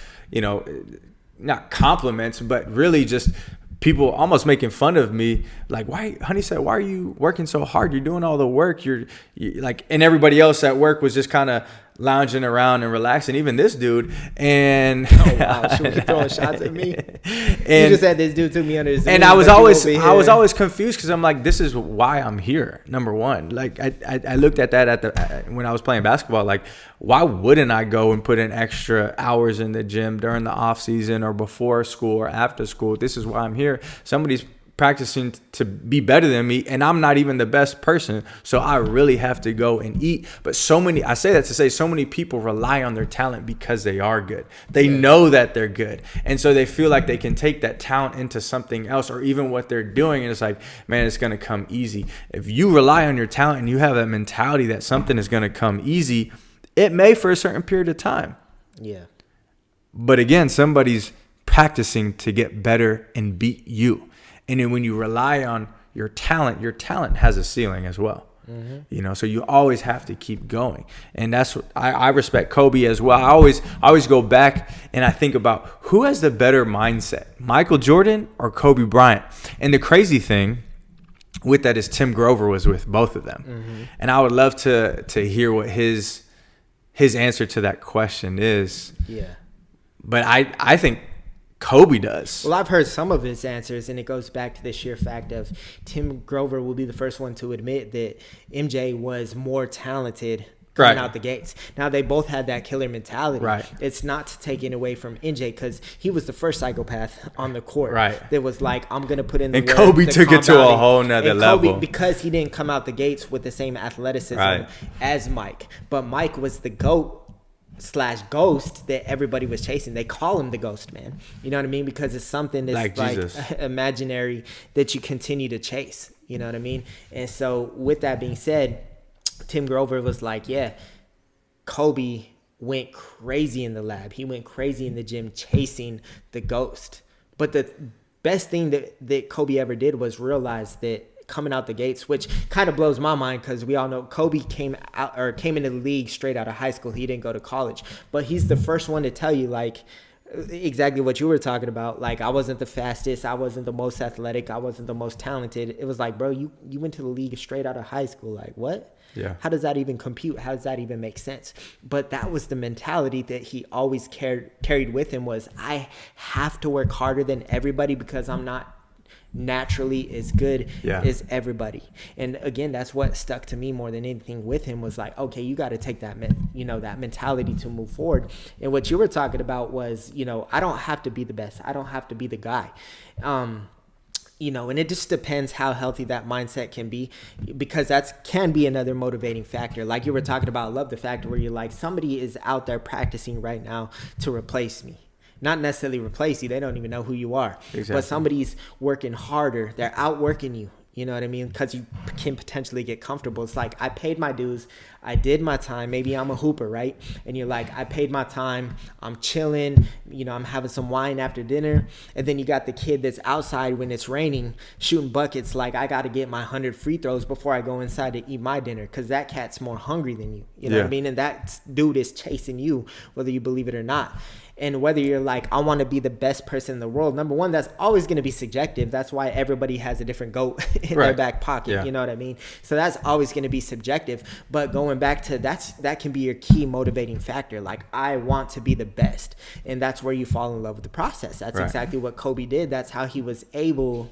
not compliments, but really just people almost making fun of me. Like, why are you working so hard? You're doing all the work. You're like, and everybody else at work was just kind of lounging around and relaxing, even this dude. And oh wow, she was throwing shots at me. And you just had this dude took me under his and I was always confused, because I'm like, this is why I'm here. Number one, like I looked at that when I was playing basketball, like, why wouldn't I go and put in extra hours in the gym during the off season or before school or after school? This is why I'm here. Somebody's practicing to be better than me, and I'm not even the best person, so I really have to go and eat. But I say that to say so many people rely on their talent because they are good. They know that they're good, and so they feel like they can take that talent into something else, or even what they're doing, and it's like, man, it's going to come easy. If you rely on your talent and you have that mentality that something is going to come easy, it may for a certain period of time. Yeah. But again, somebody's practicing to get better and beat you. And then when you rely on your talent has a ceiling as well. Mm-hmm. So you always have to keep going. And that's what I respect Kobe as well. I always go back and I think about who has the better mindset, Michael Jordan or Kobe Bryant. And the crazy thing with that is Tim Grover was with both of them. Mm-hmm. And I would love to hear what his answer to that question is. Yeah. But I think Kobe does. Well, I've heard some of his answers, and it goes back to the sheer fact of Tim Grover will be the first one to admit that MJ was more talented coming out the gates. Now, they both had that killer mentality. Right. It's not to take it away from MJ because he was the first psychopath on the court. Right. That was like, I'm going to put in the and work. Kobe took it to a whole nother level. Because he didn't come out the gates with the same athleticism as Mike. But Mike was the GOAT / ghost that everybody was chasing. They call him the ghost, man. You know what I mean? Because it's something that's like imaginary that you continue to chase. You know what I mean? And so with that being said, Tim Grover was like, yeah, Kobe went crazy in the lab. He went crazy in the gym chasing the ghost. But the best thing that Kobe ever did was realize that coming out the gates, which kind of blows my mind because we all know Kobe came into the league straight out of high school. He didn't go to college, but he's the first one to tell you like exactly what you were talking about. Like, I wasn't the fastest, I wasn't the most athletic, I wasn't the most talented. It was like, bro, you went to the league straight out of high school. Like, what? Yeah. How does that even compute? How does that even make sense? But that was the mentality that he always carried with him was, I have to work harder than everybody because I'm not naturally as good as everybody. And again, that's what stuck to me more than anything with him was like, okay, you got to take that that mentality to move forward. And what you were talking about was, I don't have to be the best, I don't have to be the guy. And it just depends how healthy that mindset can be, because that can be another motivating factor. Like you were talking about, I love the factor where you're like, somebody is out there practicing right now to replace me. Not necessarily replace you. They don't even know who you are. Exactly. But somebody's working harder. They're outworking you. You know what I mean? Because you can potentially get comfortable. It's like, I paid my dues. I did my time. Maybe I'm a hooper, right? And you're like, I paid my time. I'm chilling. I'm having some wine after dinner. And then you got the kid that's outside when it's raining, shooting buckets. Like, I got to get my 100 free throws before I go inside to eat my dinner because that cat's more hungry than you. You know what I mean? And that dude is chasing you, whether you believe it or not. And whether you're like, I want to be the best person in the world, number one, that's always going to be subjective. That's why everybody has a different GOAT in their back pocket. Yeah. You know what I mean? So that's always going to be subjective. But going back to that can be your key motivating factor. Like, I want to be the best. And that's where you fall in love with the process. That's exactly what Kobe did. That's how he was able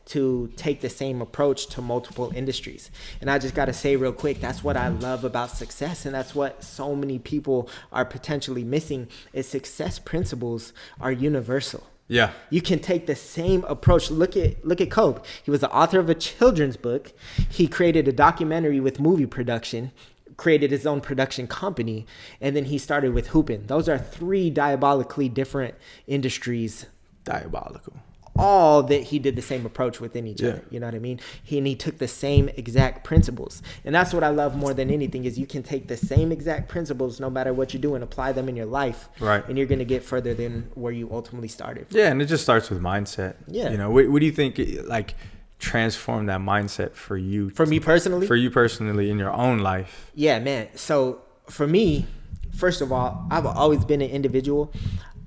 to take the same approach to multiple industries. And I just got to say real quick, that's what I love about success. And that's what so many people are potentially missing is success principles are universal. Yeah. You can take the same approach. Look at Kobe. He was the author of a children's book. He created a documentary with movie production, created his own production company, and then he started with hooping. Those are 3 diabolically different industries. Diabolical. All that he did the same approach within each other. You know what I mean? He took the same exact principles. And that's what I love more than anything is you can take the same exact principles no matter what you do and apply them in your life. Right. And you're going to get further than where you ultimately started. Yeah, and it just starts with mindset. Yeah. What do you think like transformed that mindset for you? For me personally? For you personally in your own life. Yeah, man. So for me, first of all, I've always been an individual.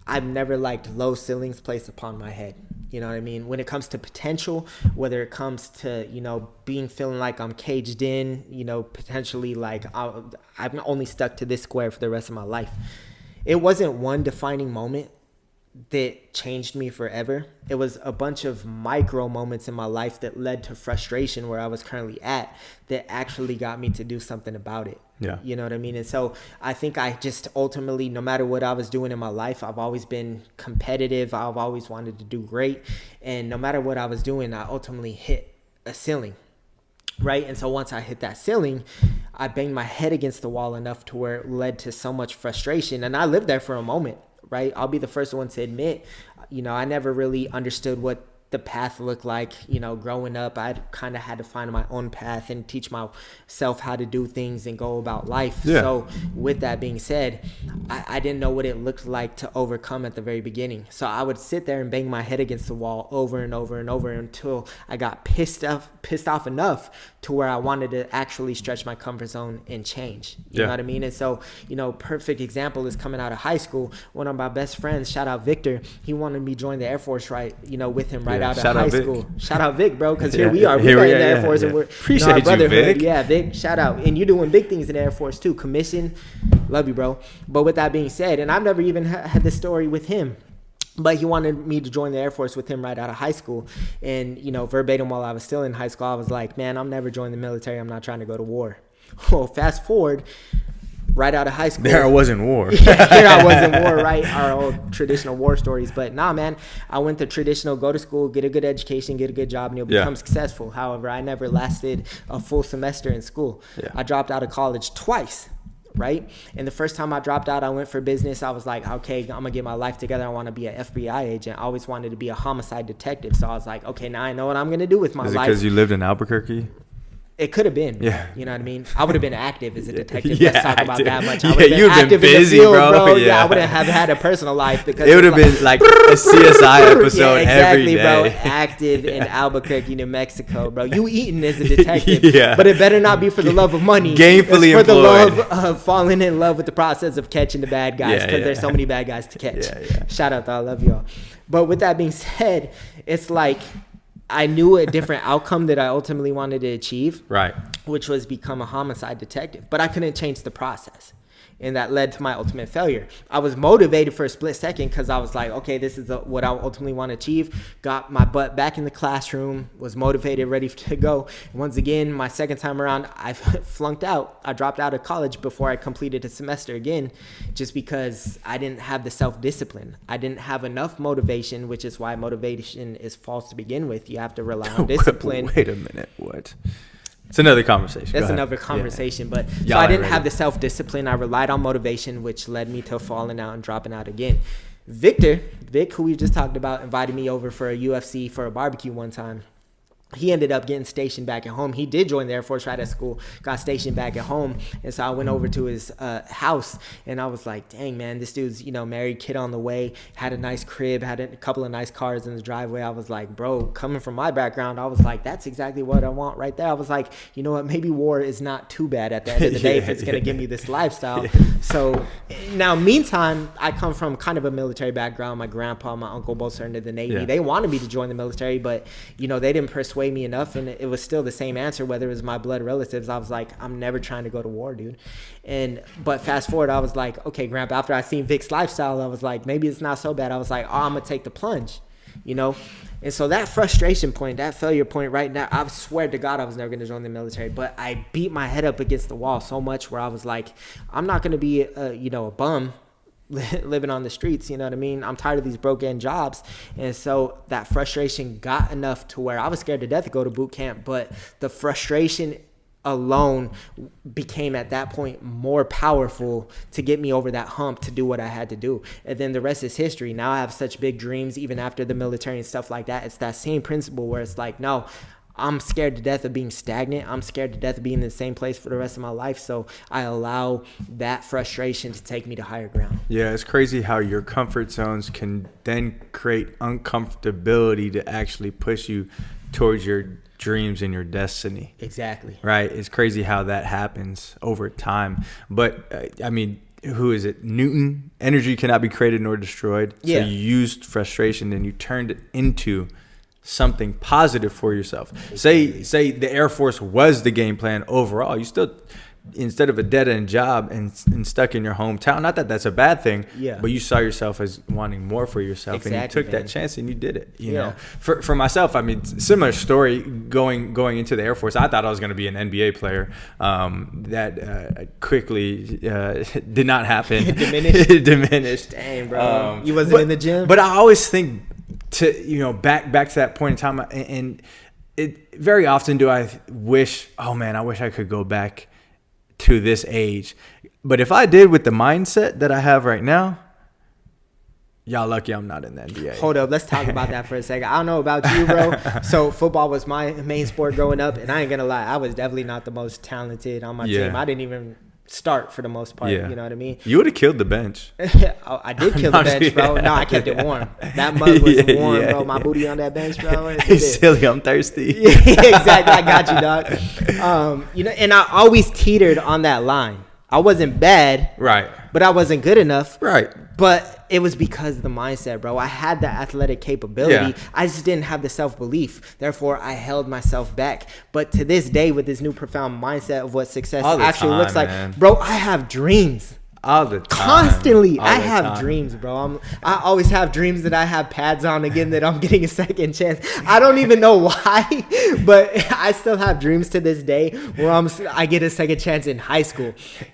I've never liked low ceilings placed upon my head. You know what I mean? When it comes to potential, whether it comes to, feeling like I'm caged in, potentially like I'm only stuck to this square for the rest of my life. It wasn't one defining moment that changed me forever. It was a bunch of micro moments in my life that led to frustration where I was currently at that actually got me to do something about it. Yeah. You know what I mean? And so I think I just ultimately, no matter what I was doing in my life, I've always been competitive. I've always wanted to do great. And no matter what I was doing, I ultimately hit a ceiling. Right. And so once I hit that ceiling, I banged my head against the wall enough to where it led to so much frustration. And I lived there for a moment. Right. I'll be the first one to admit, I never really understood what the path looked like. Growing up, I kind of had to find my own path and teach myself how to do things and go about life. Yeah. So with that being said, I didn't know what it looked like to overcome at the very beginning. So I would sit there and bang my head against the wall over and over and over until I got pissed off enough to where I wanted to actually stretch my comfort zone and change. You know what I mean? And so, perfect example is coming out of high school. One of my best friends, shout out Victor, he wanted me to join the Air Force with him right out of high school. Shout out Vic, bro, because here we are. We're in the Air Force and we're appreciate our brotherhood. You, Vic. Yeah, Vic, shout out. And you're doing big things in the Air Force too. Commission, love you, bro. But with that being said, and I've never even had this story with him, but he wanted me to join the Air Force with him right out of high school. And, verbatim while I was still in high school, I was like, man, I'm never joining the military. I'm not trying to go to war. Well, fast forward, right out of high school. There I was in war. Here I was in war, right? Our old traditional war stories. But nah, man, I went the traditional, go to school, get a good education, get a good job, and you'll become successful. However, I never lasted a full semester in school. Yeah. I dropped out of college twice. Right. And the first time I dropped out, I went for business. I was like, okay, I'm going to get my life together. I want to be an FBI agent. I always wanted to be a homicide detective. So I was like, okay, now I know what I'm going to do with my life. Is it because you lived in Albuquerque? It could have been. Yeah. You know what I mean? I would have been active as a detective. Let's talk about that much. I would have been busy, in the field, bro. Yeah, I wouldn't have had a personal life because it would have been like a CSI episode exactly, every day. Bro. Active in Albuquerque, New Mexico, bro. You eating as a detective, but it better not be for the love of money. Gainfully it's for employed. the love of falling in love with the process of catching the bad guys because there's so many bad guys to catch. Shout out to I love y'all. But with that being said, it's like I knew a different outcome that I ultimately wanted to achieve, right? Which was become a homicide detective, but I couldn't change the process. And that led to my ultimate failure. I was motivated for a split second because I was like, okay, this is what I ultimately want to achieve. Got my butt back in the classroom, was motivated, ready to go. And once again, my second time around, I flunked out. I dropped out of college before I completed a semester again, just because I didn't have the self-discipline. I didn't have enough motivation, which is why motivation is false to begin with. You have to rely on discipline. Wait a minute, what? It's another conversation. That's another conversation. But so I didn't have the self-discipline. I relied on motivation, which led me to falling out and dropping out again. Vic, who we just talked about, invited me over for a UFC for a barbecue one time. He ended up getting stationed back at home. He did join the Air Force right at school, got stationed back at home. And so I went over to his house and I was like, dang, man, this dude's, married, kid on the way, had a nice crib, had a couple of nice cars in the driveway. I was like, bro, coming from my background, I was like, that's exactly what I want right there. I was like, you know what, maybe war is not too bad at the end of the day if it's going to give me this lifestyle. So now, meantime, I come from kind of a military background. My grandpa, my uncle both served in the Navy. Yeah. They wanted me to join the military, but, they didn't persuade me enough, and it was still the same answer whether it was my blood relatives. I was like, I'm never trying to go to war, dude. But fast forward, I was like, okay, grandpa, after I seen Vic's lifestyle, I was like, maybe it's not so bad. I was like, I'm gonna take the plunge, and so that frustration point, that failure point right now, I swear to God I was never gonna join the military, but I beat my head up against the wall so much where I was like, I'm not gonna be a bum living on the streets, you know what I mean? I'm tired of these broke-end jobs. And so that frustration got enough to where I was scared to death to go to boot camp, but the frustration alone became at that point more powerful to get me over that hump to do what I had to do. And then the rest is history. Now I have such big dreams even after the military and stuff like that. It's that same principle where it's like, no, I'm scared to death of being stagnant. I'm scared to death of being in the same place for the rest of my life. So I allow that frustration to take me to higher ground. Yeah, it's crazy how your comfort zones can then create uncomfortability to actually push you towards your dreams and your destiny. Exactly. Right? It's crazy how that happens over time. But, who is it? Newton? Energy cannot be created nor destroyed. Yeah. So you used frustration and you turned it into something positive for yourself. Say the Air Force was the game plan overall. You still instead of a dead-end job and stuck in your hometown. Not that that's a bad thing, but you saw yourself as wanting more for yourself, and you took that chance and you did it. You know, for myself, I mean, similar story. Going into the Air Force, I thought I was going to be an NBA player. That quickly did not happen. Diminished. Dang, bro, you wasn't in the gym. But I always think back to that point in time, and it very often do I wish, oh man, I wish I could go back to this age. But if I did with the mindset that I have right now, y'all lucky I'm not in the NBA. Hold up, let's talk about that for a second. I don't know about you, bro. So football was my main sport growing up, and I ain't gonna lie, I was definitely not the most talented on my team. I didn't even start for the most part. You know what I mean? You would have killed the bench. I did kill the bench, bro. No, I kept it warm. That mug was warm, bro. My booty on that bench, bro. Hey, silly, I'm thirsty. Exactly. I got you, dog. And I always teetered on that line. I wasn't bad, right? But I wasn't good enough, right? But it was because of the mindset, bro. I had the athletic capability. I just didn't have the self-belief. Therefore, I held myself back. But to this day, with this new profound mindset of what success actually looks like, bro, I have dreams. All the time. Constantly. I have dreams, bro. I always have dreams that I have pads on again, that I'm getting a second chance. I don't even know why, but I still have dreams to this day where I get a second chance in high school,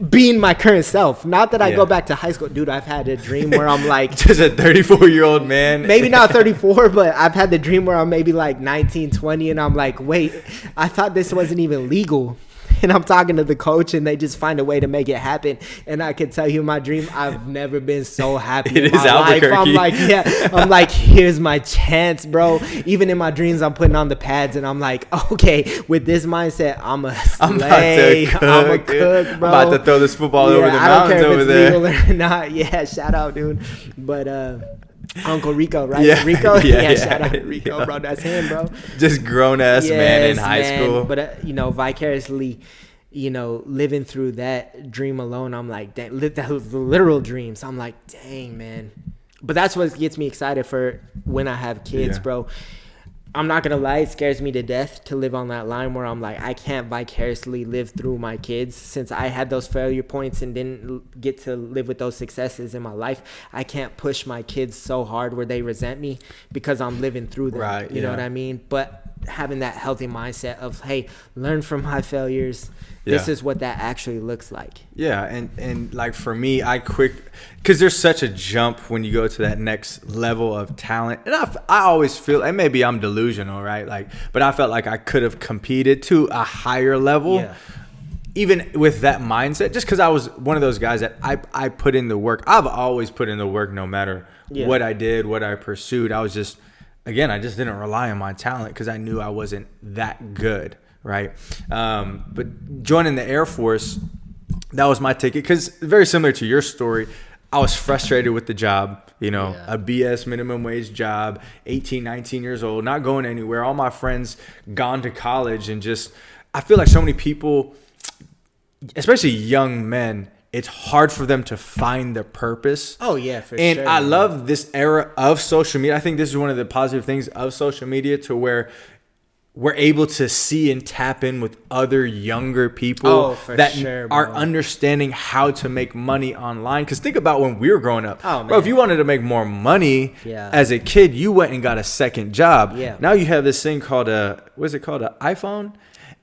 being my current self. Not that I go back to high school. Dude, I've had a dream where I'm like... just a 34-year-old man. Maybe not 34, but I've had the dream where I'm maybe like 19, 20, and I'm like, wait, I thought this wasn't even legal. And I'm talking to the coach, and they just find a way to make it happen. And I can tell you, my dream, I've never been so happy in my life. I'm like, here's my chance, bro. Even in my dreams, I'm putting on the pads, and I'm like, okay, with this mindset, I'm a slay. I'm a cook, bro. I'm about to throw this football over the mountains over there. I don't care if it's legal or not. Yeah, shout out, dude. But Uncle Rico, right? Yeah. Rico? Yeah, shout out to Rico, bro. That's him, bro. Just grown-ass man in high school. But, vicariously, living through that dream alone, I'm like, dang, that was the literal dreams. I'm like, dang, man. But that's what gets me excited for when I have kids, bro. I'm not going to lie, it scares me to death to live on that line where I'm like, I can't vicariously live through my kids. Since I had those failure points and didn't get to live with those successes in my life, I can't push my kids so hard where they resent me because I'm living through them. Right, you know what I mean? But having that healthy mindset of, hey, learn from my failures. This is what that actually looks like. Yeah, and like for me, because there's such a jump when you go to that next level of talent. And I always feel, and maybe I'm delusional, right? Like, but I felt like I could have competed to a higher level, even with that mindset, just because I was one of those guys that I put in the work. I've always put in the work no matter what I did, what I pursued. I just didn't rely on my talent because I knew I wasn't that good. Right. But joining the Air Force, that was my ticket, because very similar to your story, I was frustrated with the job, a BS minimum wage job, 18, 19 years old, not going anywhere. All my friends gone to college, and I feel like so many people, especially young men, it's hard for them to find the purpose. Oh, yeah, for sure. And I love this era of social media. I think this is one of the positive things of social media, to where we're able to see and tap in with other younger people that are understanding how to make money online. Because think about when we were growing up. Oh, bro, if you wanted to make more money as a kid, you went and got a second job. Yeah. Now you have this thing called an iPhone?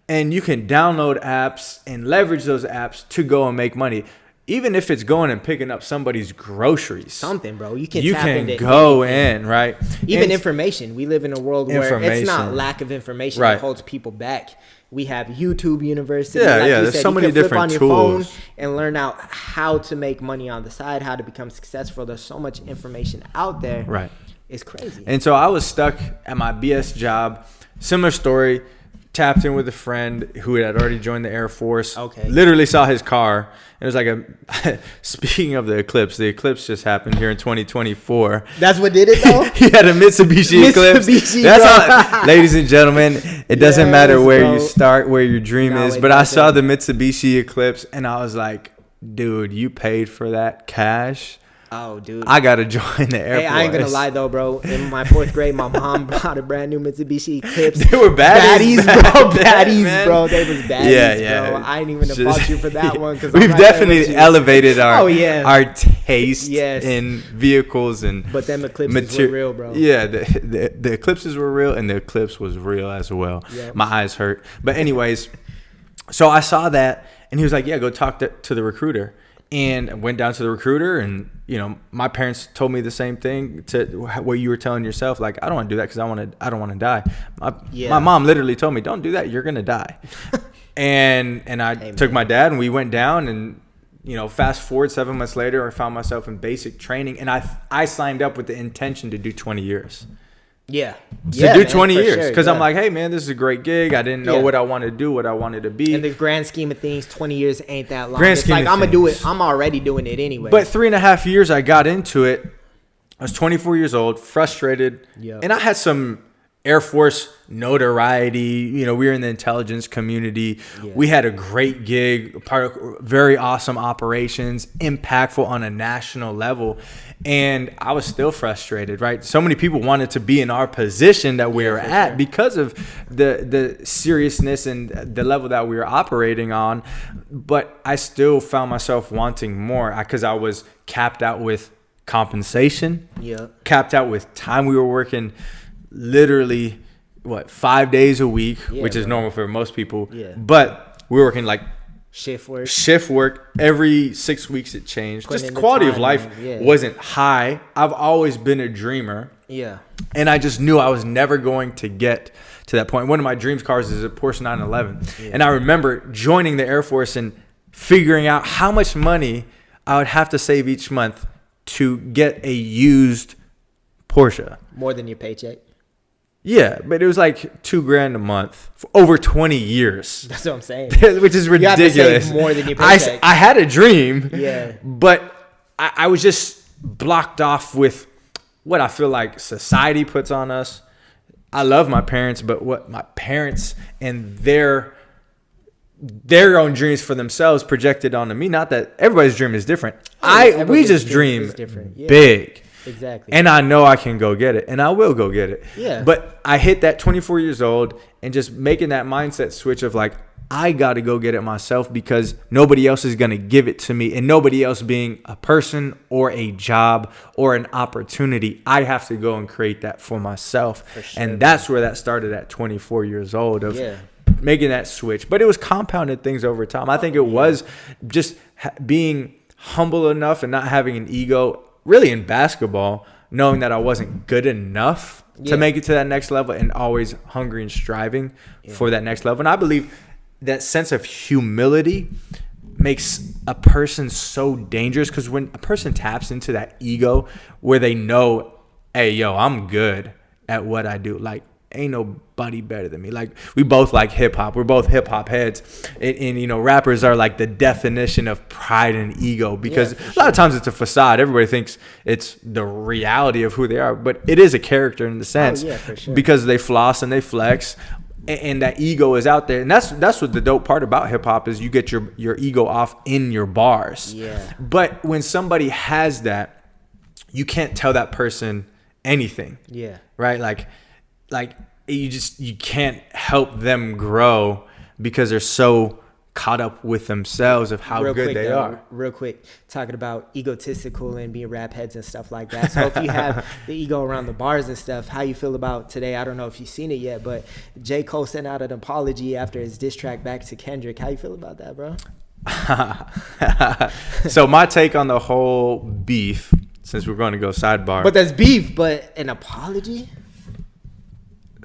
And you can download apps and leverage those apps to go and make money. Even if it's going and picking up somebody's groceries. Something, bro. You can go in, right? Even information. We live in a world where it's not lack of information that holds people back. We have YouTube University. There's so many different tools. You can flip on your phone and learn out how to make money on the side, how to become successful. There's so much information out there. Right. It's crazy. And so I was stuck at my BS job. Similar story. Tapped in with a friend who had already joined the Air Force. Okay. Literally saw his car. It was like speaking of the eclipse just happened here in 2024. That's what did it though? He had a Mitsubishi Eclipse. That's all, ladies and gentlemen, it doesn't matter where you start, where your dream is. But I saw the Mitsubishi Eclipse and I was like, dude, you paid for that cash. Oh, dude. I got to join the Air Force. I ain't going to lie, though, bro. In my 4th grade, my mom bought a brand new Mitsubishi Eclipse. They were baddies, bro. Baddies, bro. They was baddies, yeah. bro. I ain't even fault you for that one. Cause We've definitely elevated our taste yes. in vehicles. But them Eclipses were real, bro. Yeah, the Eclipses were real, and the Eclipse was real as well. Yep. My eyes hurt. But anyways, so I saw that, and he was like, yeah, go talk to the recruiter. And I went down to the recruiter, and my parents told me the same thing to what you were telling yourself. Like, I don't want to do that because I don't want to die. My mom literally told me, don't do that, you're gonna die. and I took my dad, and we went down, and fast forward 7 months later, I found myself in basic training, and I signed up with the intention to do 20 years. Yeah. To do 20 years. Because I'm like, hey, man, this is a great gig. I didn't know what I wanted to do, what I wanted to be. In the grand scheme of things, 20 years ain't that long. It's like, I'm going to do it. I'm already doing it anyway. But 3.5 years I got into it. I was 24 years old, frustrated. Yep. And I had some Air Force notoriety. We were in the intelligence community. Yeah. We had a great gig, part of very awesome operations, impactful on a national level. And I was still frustrated, right? So many people wanted to be in our position that we were at because of the seriousness and the level that we were operating on. But I still found myself wanting more because I was capped out with compensation, capped out with time. We were working literally 5 days a week, which is normal for most people. Yeah. But we were working like shift work every 6 weeks. It changed. Just the quality of life wasn't high. I've always been a dreamer. Yeah. And I just knew I was never going to get to that point. One of my dreams cars is a Porsche 911. Yeah. And I remember joining the Air Force and figuring out how much money I would have to save each month to get a used Porsche. More than your paycheck? Yeah, but it was like $2,000 a month for over 20 years. That's what I'm saying. Which is ridiculous. You have to save more than your paycheck. I had a dream. Yeah. But I was just blocked off with what I feel like society puts on us. I love my parents, but what my parents and their own dreams for themselves projected onto me. Not that everybody's dream is different. We just dream big. Exactly. And I know I can go get it, and I will go get it. Yeah. But I hit that 24 years old and just making that mindset switch of like, I got to go get it myself because nobody else is going to give it to me, and nobody else being a person or a job or an opportunity. I have to go and create that for myself. For sure, and that's where that started at 24 years old of making that switch. But it was compounded things over time. I think it was just being humble enough and not having an ego, really in basketball, knowing that I wasn't good enough to make it to that next level and always hungry and striving for that next level. And I believe that sense of humility makes a person so dangerous, because when a person taps into that ego where they know, hey, yo, I'm good at what I do. Like, ain't nobody better than me. Like, we both like hip hop. We're both hip hop heads. And rappers are like the definition of pride and ego, because a lot of times it's a facade. Everybody thinks it's the reality of who they are, but it is a character in the sense because they floss and they flex, and that ego is out there. And that's what the dope part about hip hop is. You get your ego off in your bars. Yeah. But when somebody has that, you can't tell that person anything. Yeah. Right? Like you can't help them grow because they're so caught up with themselves of how good they are. Real quick, talking about egotistical and being rap heads and stuff like that. So if you have the ego around the bars and stuff, how you feel about today? I don't know if you've seen it yet, but J. Cole sent out an apology after his diss track back to Kendrick. How you feel about that, bro? So my take on the whole beef, since we're going to go sidebar. But that's beef, but an apology?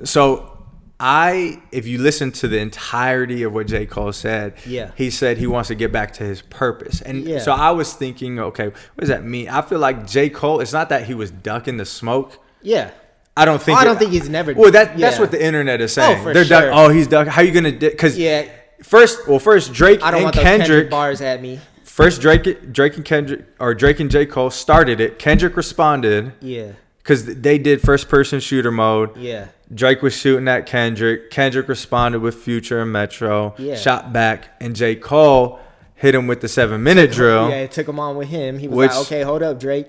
So if you listen to the entirety of what J. Cole said, he said he wants to get back to his purpose. And so I was thinking, okay, what does that mean? I feel like J. Cole, it's not that he was ducking the smoke. Yeah. I don't think he's never. Well, that's what the internet is saying. Oh, for sure. He's ducking. How you going to? Because first Drake I don't and want those Kendrick bars at me. First Drake and Kendrick, or Drake and J. Cole started it. Kendrick responded. Yeah. Because they did first-person shooter mode. Yeah. Drake was shooting at Kendrick. Kendrick responded with Future and Metro. Yeah. Shot back. And J. Cole, hit him with the 7-minute drill. Yeah, it took him on with him. He was Which- like, okay, hold up, Drake.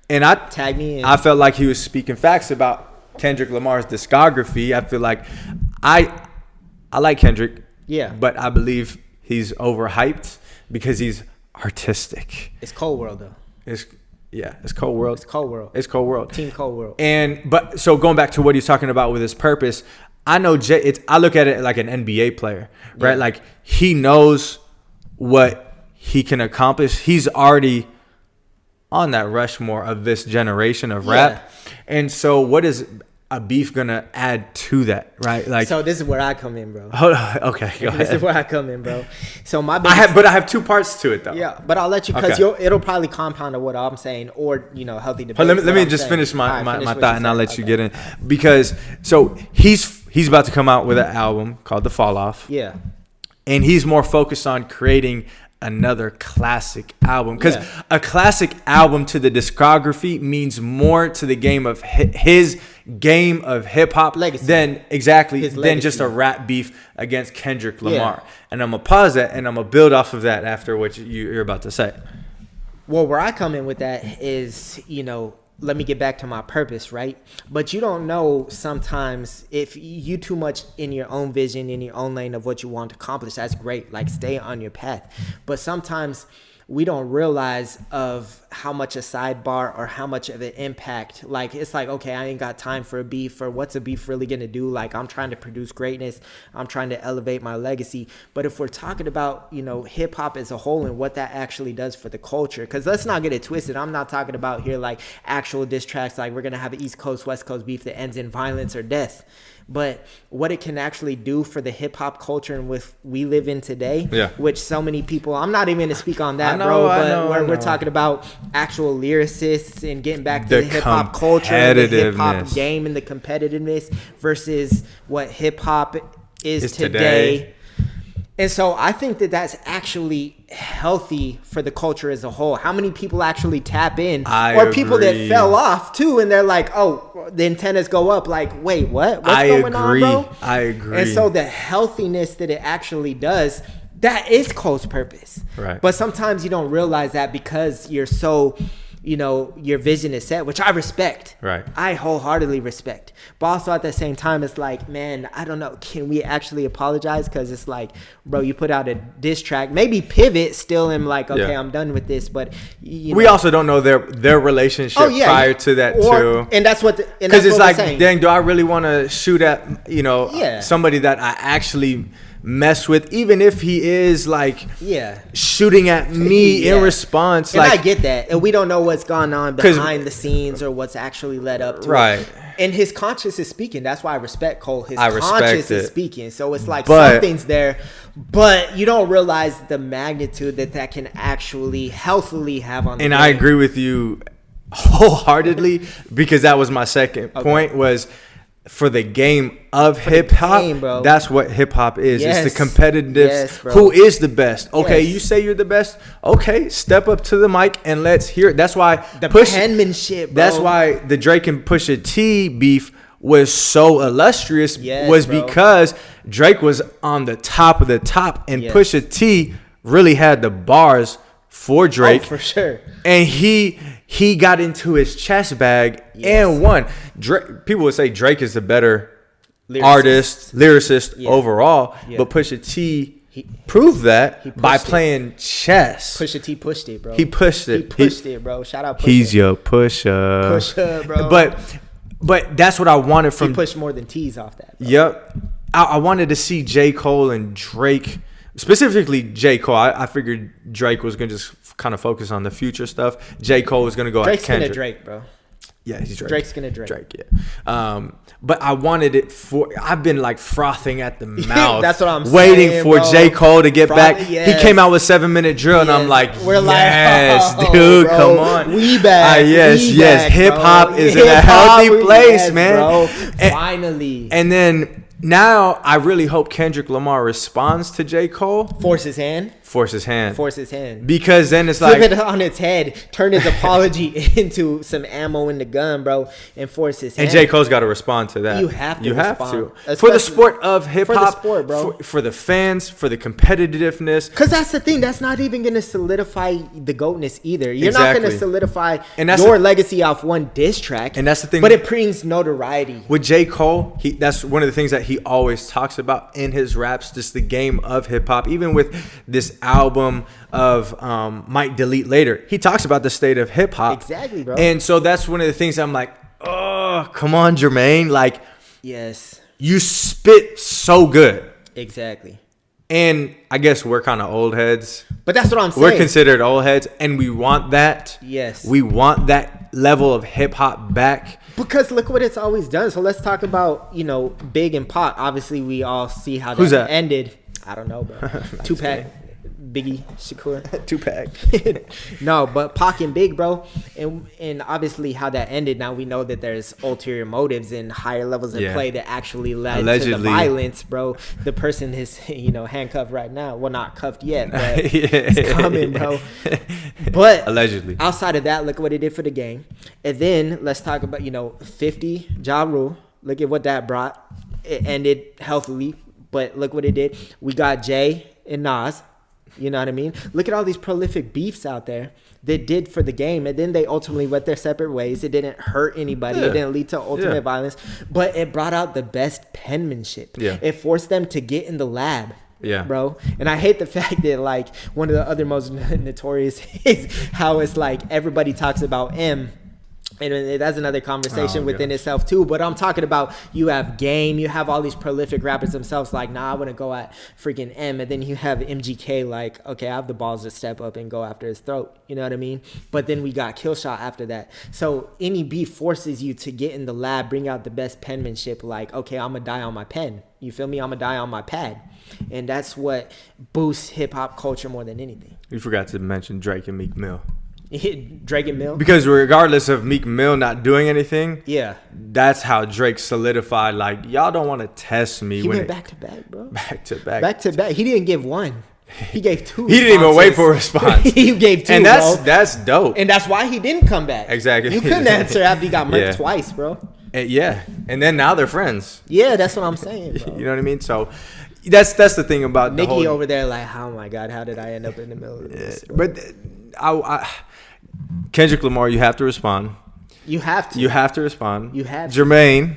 And I Tag me in. I felt like he was speaking facts about Kendrick Lamar's discography. I feel like I like Kendrick. Yeah. But I believe he's overhyped because he's artistic. It's Cold World, though. It's Cold World. It's Cold World. It's Cold World. Team Cold World. But so going back to what he's talking about with his purpose, I know I look at it like an NBA player, right? Yeah. Like he knows what he can accomplish. He's already on that Rushmore of this generation of rap. And so what is a beef gonna add to that, right? Like, so this is where I come in, bro. hold on, okay, go This is ahead. where I come in, bro. So my I have 2 parts to it though. Yeah, but I'll let you because Okay. it'll probably compound on what I'm saying, or healthy debate. Let me I'm just saying. finish my All right, finish what thought, you're and I'll saying. let you Okay. get in, because so he's about to come out with an album called The Fall Off. Yeah. And he's more focused on creating another classic album, because a classic album to the discography means more to the game of his game of hip hop Legacy. than just a rap beef against Kendrick Lamar. And I'm gonna pause that and I'm gonna build off of that after what you're about to say. Well, where I come in with that is, let me get back to my purpose, right? But you don't know sometimes if you too much in your own vision, in your own lane of what you want to accomplish. That's great. Like, stay on your path. But sometimes we don't realize of how much a sidebar or how much of an impact. Like, it's like, okay, I ain't got time for a beef, or what's a beef really going to do? Like, I'm trying to produce greatness. I'm trying to elevate my legacy. But if we're talking about, hip hop as a whole and what that actually does for the culture, because let's not get it twisted. I'm not talking about here like actual diss tracks, like we're going to have an East Coast, West Coast beef that ends in violence or death. But what it can actually do for the hip hop culture and with we live in today, which so many people, I'm not even going to speak on that, bro. But we're talking about actual lyricists and getting back to the hip hop culture, and the hip hop game, and the competitiveness versus what hip hop is today. And so I think that that's actually healthy for the culture as a whole. How many people actually tap in? Or people that fell off too, and they're like, oh, the antennas go up. Like, wait, what? What's going on, bro? I agree. And so the healthiness that it actually does, that is Cole's purpose. Right. But sometimes you don't realize that because you're so, your vision is set, which I respect. Right. I wholeheartedly respect. But also at the same time, it's like, man, I don't know. Can we actually apologize? Because it's like, bro, you put out a diss track. Maybe pivot still and like, okay, I'm done with this. But we also don't know their relationship prior to that too. And that's what because it's like, dang, do I really want to shoot at somebody that I actually mess with, even if he is like shooting at me in response? And like, I get that, and we don't know what's gone on behind the scenes or what's actually led up to it. And his conscience is speaking. That's why I respect Cole. His conscience is speaking. So it's like something's there, but you don't realize the magnitude that can actually healthily have on the game. I agree with you wholeheartedly, because that was my second point, was for the game of hip hop. That's what hip hop is. It's the competitive. Who is the best? Okay, you say you're the best. Okay, step up to the mic and let's hear it. That's why the penmanship. That's why the Drake and Pusha T beef was so illustrious. Because Drake was on the top of the top, and Pusha T really had the bars for Drake. For sure. And he got into his chest bag and won. People would say Drake is the better lyricist overall, but Pusha T proved that by playing chess. Pusha T pushed it, bro. He pushed it. He pushed it, bro. Shout out Pusha. He's your pusher. Pusher, bro. But that's what I wanted from. He pushed more than T's off that, bro. Yep. I wanted to see J. Cole and Drake. Specifically, J. Cole. I figured Drake was going to just kind of focus on the future stuff. J. Cole was going to go at Kendrick. Drake's going to Drake, bro. Yeah, he's Drake. Drake's going to Drake, yeah. But I wanted it for... I've been like frothing at the mouth. That's what I'm saying, waiting for J. Cole to get back. Yes. He came out with 7-minute drill, and I'm like, we're yes, like, dude, bro, come on. We back. Yes. Hip-hop is in a healthy place, man. Bro. Finally. And then... Now, I really hope Kendrick Lamar responds to J. Cole. Force his hand. force his hand. Because then it's flip like it on its head, turn his apology into some ammo in the gun, bro, and force his hand. And J. Cole's got to respond to that. You have to. For the sport of hip hop, for the sport, bro. For the fans, for the competitiveness. Because that's the thing. That's not even going to solidify the GOATness either. You're not going to solidify your legacy off one diss track. And that's the thing. But it brings notoriety. With J. Cole, that's one of the things that he always talks about in his raps, just the game of hip hop. Even with this album of Might Delete Later, he talks about the state of hip hop. Exactly, bro. And so that's one of the things I'm like, oh, come on, Jermaine. Like, yes, you spit so good. Exactly. And I guess we're kind of old heads. But that's what I'm saying. We're considered old heads, and we want that. Yes. We want that level of hip hop back. Because look what it's always done. So let's talk about, Big and Pac. Obviously, we all see how that ended. I don't know, bro. Tupac, Biggie, Shakur. Tupac. No, but Pac and Big, bro. And obviously how that ended. Now we know that there's ulterior motives and higher levels of play that actually led to the violence, bro. The person is, handcuffed right now. Well, not cuffed yet, but it's coming, bro. But allegedly. Outside of that, look what it did for the game. And then let's talk about, 50, Ja Rule. Look at what that brought. It ended healthily, but look what it did. We got Jay and Nas. You know what I mean? Look at all these prolific beefs out there that did for the game. And then they ultimately went their separate ways. It didn't hurt anybody. It didn't lead to ultimate violence. But it brought out the best penmanship. Yeah. It forced them to get in the lab. Yeah. Bro. And I hate the fact that, like, one of the other most notorious is how it's like everybody talks about M. And that's another conversation within itself too. But I'm talking about, you have Game, you have all these prolific rappers themselves like, nah, I want to go at freaking M. And then you have MGK like, okay, I have the balls to step up and go after his throat. You know what I mean? But then we got Killshot after that. So any beef forces you to get in the lab, bring out the best penmanship. Like, okay, I'm going to die on my pen. You feel me? I'm going to die on my pad. And that's what boosts hip hop culture more than anything. You forgot to mention Drake and Meek Mill. Drake and Mill, because regardless of Meek Mill not doing anything, that's how Drake solidified. Like, y'all don't want to test me. He went back to back, bro. Back to back. He didn't give one. He gave two. He didn't even wait for a response. He gave two, and that's dope. And that's why he didn't come back. Exactly. You couldn't answer after he got murked twice, bro. And then now they're friends. Yeah, that's what I'm saying, bro. You know what I mean? So that's the thing about Nicki over there. Like, oh my god, how did I end up in the middle of this? Bro? But I Kendrick Lamar, you have to respond. You have to. You have to respond. You have to. Jermaine,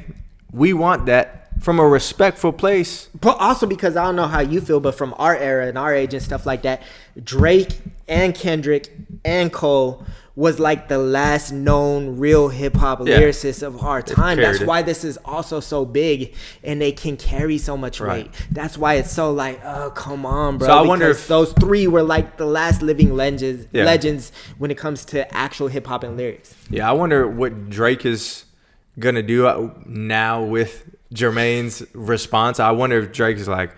we want that from a respectful place. But also because I don't know how you feel, but from our era and our age and stuff like that, Drake and Kendrick and Cole was like the last known real hip hop lyricists of our time. That's why this is also so big and they can carry so much weight. That's why it's so like, oh, come on, bro. So I wonder if those three were like the last living legends when it comes to actual hip hop and lyrics. Yeah, I wonder what Drake is going to do now with Jermaine's response. I wonder if Drake is like,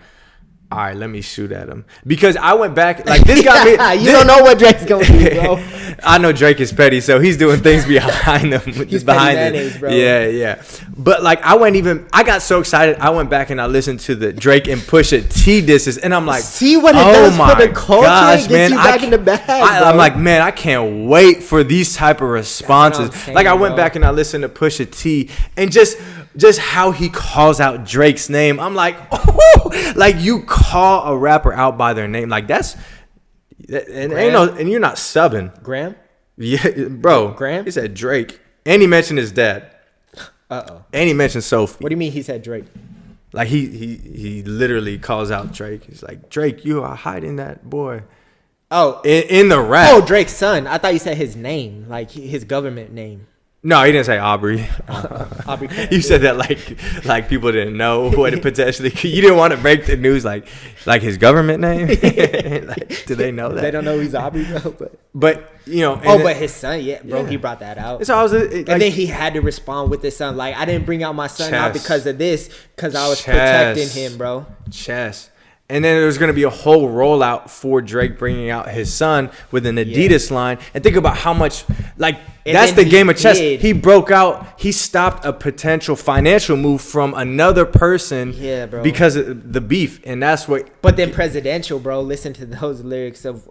all right, let me shoot at him. Because I went back, like, this got me. You don't know what Drake's going to do, bro. I know Drake is petty, so he's doing things behind him. He's behind it, bro. Yeah. But, like, I got so excited. I went back and I listened to the Drake and Pusha T disses, and I'm like, see what it does for the culture? Gosh, it gets you back in the bag, I'm like, man, I can't wait for these type of responses. Saying, like, I went back and I listened to Pusha T, and just how he calls out Drake's name. I'm like, oh, like, you call a rapper out by their name. Like, that's, and you're not subbing. Graham? Yeah, bro. Graham? He said Drake. And he mentioned his dad. Uh-oh. And he mentioned Sophie. What do you mean he said Drake? Like, he literally calls out Drake. He's like, Drake, you are hiding that boy. Oh. In the rap. Oh, Drake's son. I thought you said his name, like his government name. No, he didn't say Aubrey. Aubrey. You said that like people didn't know what it potentially. You didn't want to break the news like his government name. Like, do they know that? They don't know he's Aubrey, bro. But but his son, bro, he brought that out. So and then he had to respond with his son. Like, I didn't bring out my son out because of this, because I was protecting him, bro. Chess. And then there's going to be a whole rollout for Drake bringing out his son with an Adidas line. And think about how much, like, and that's the game of chess. He broke out. He stopped a potential financial move from another person because of the beef. And that's what. But then Presidential, bro, listen to those lyrics of,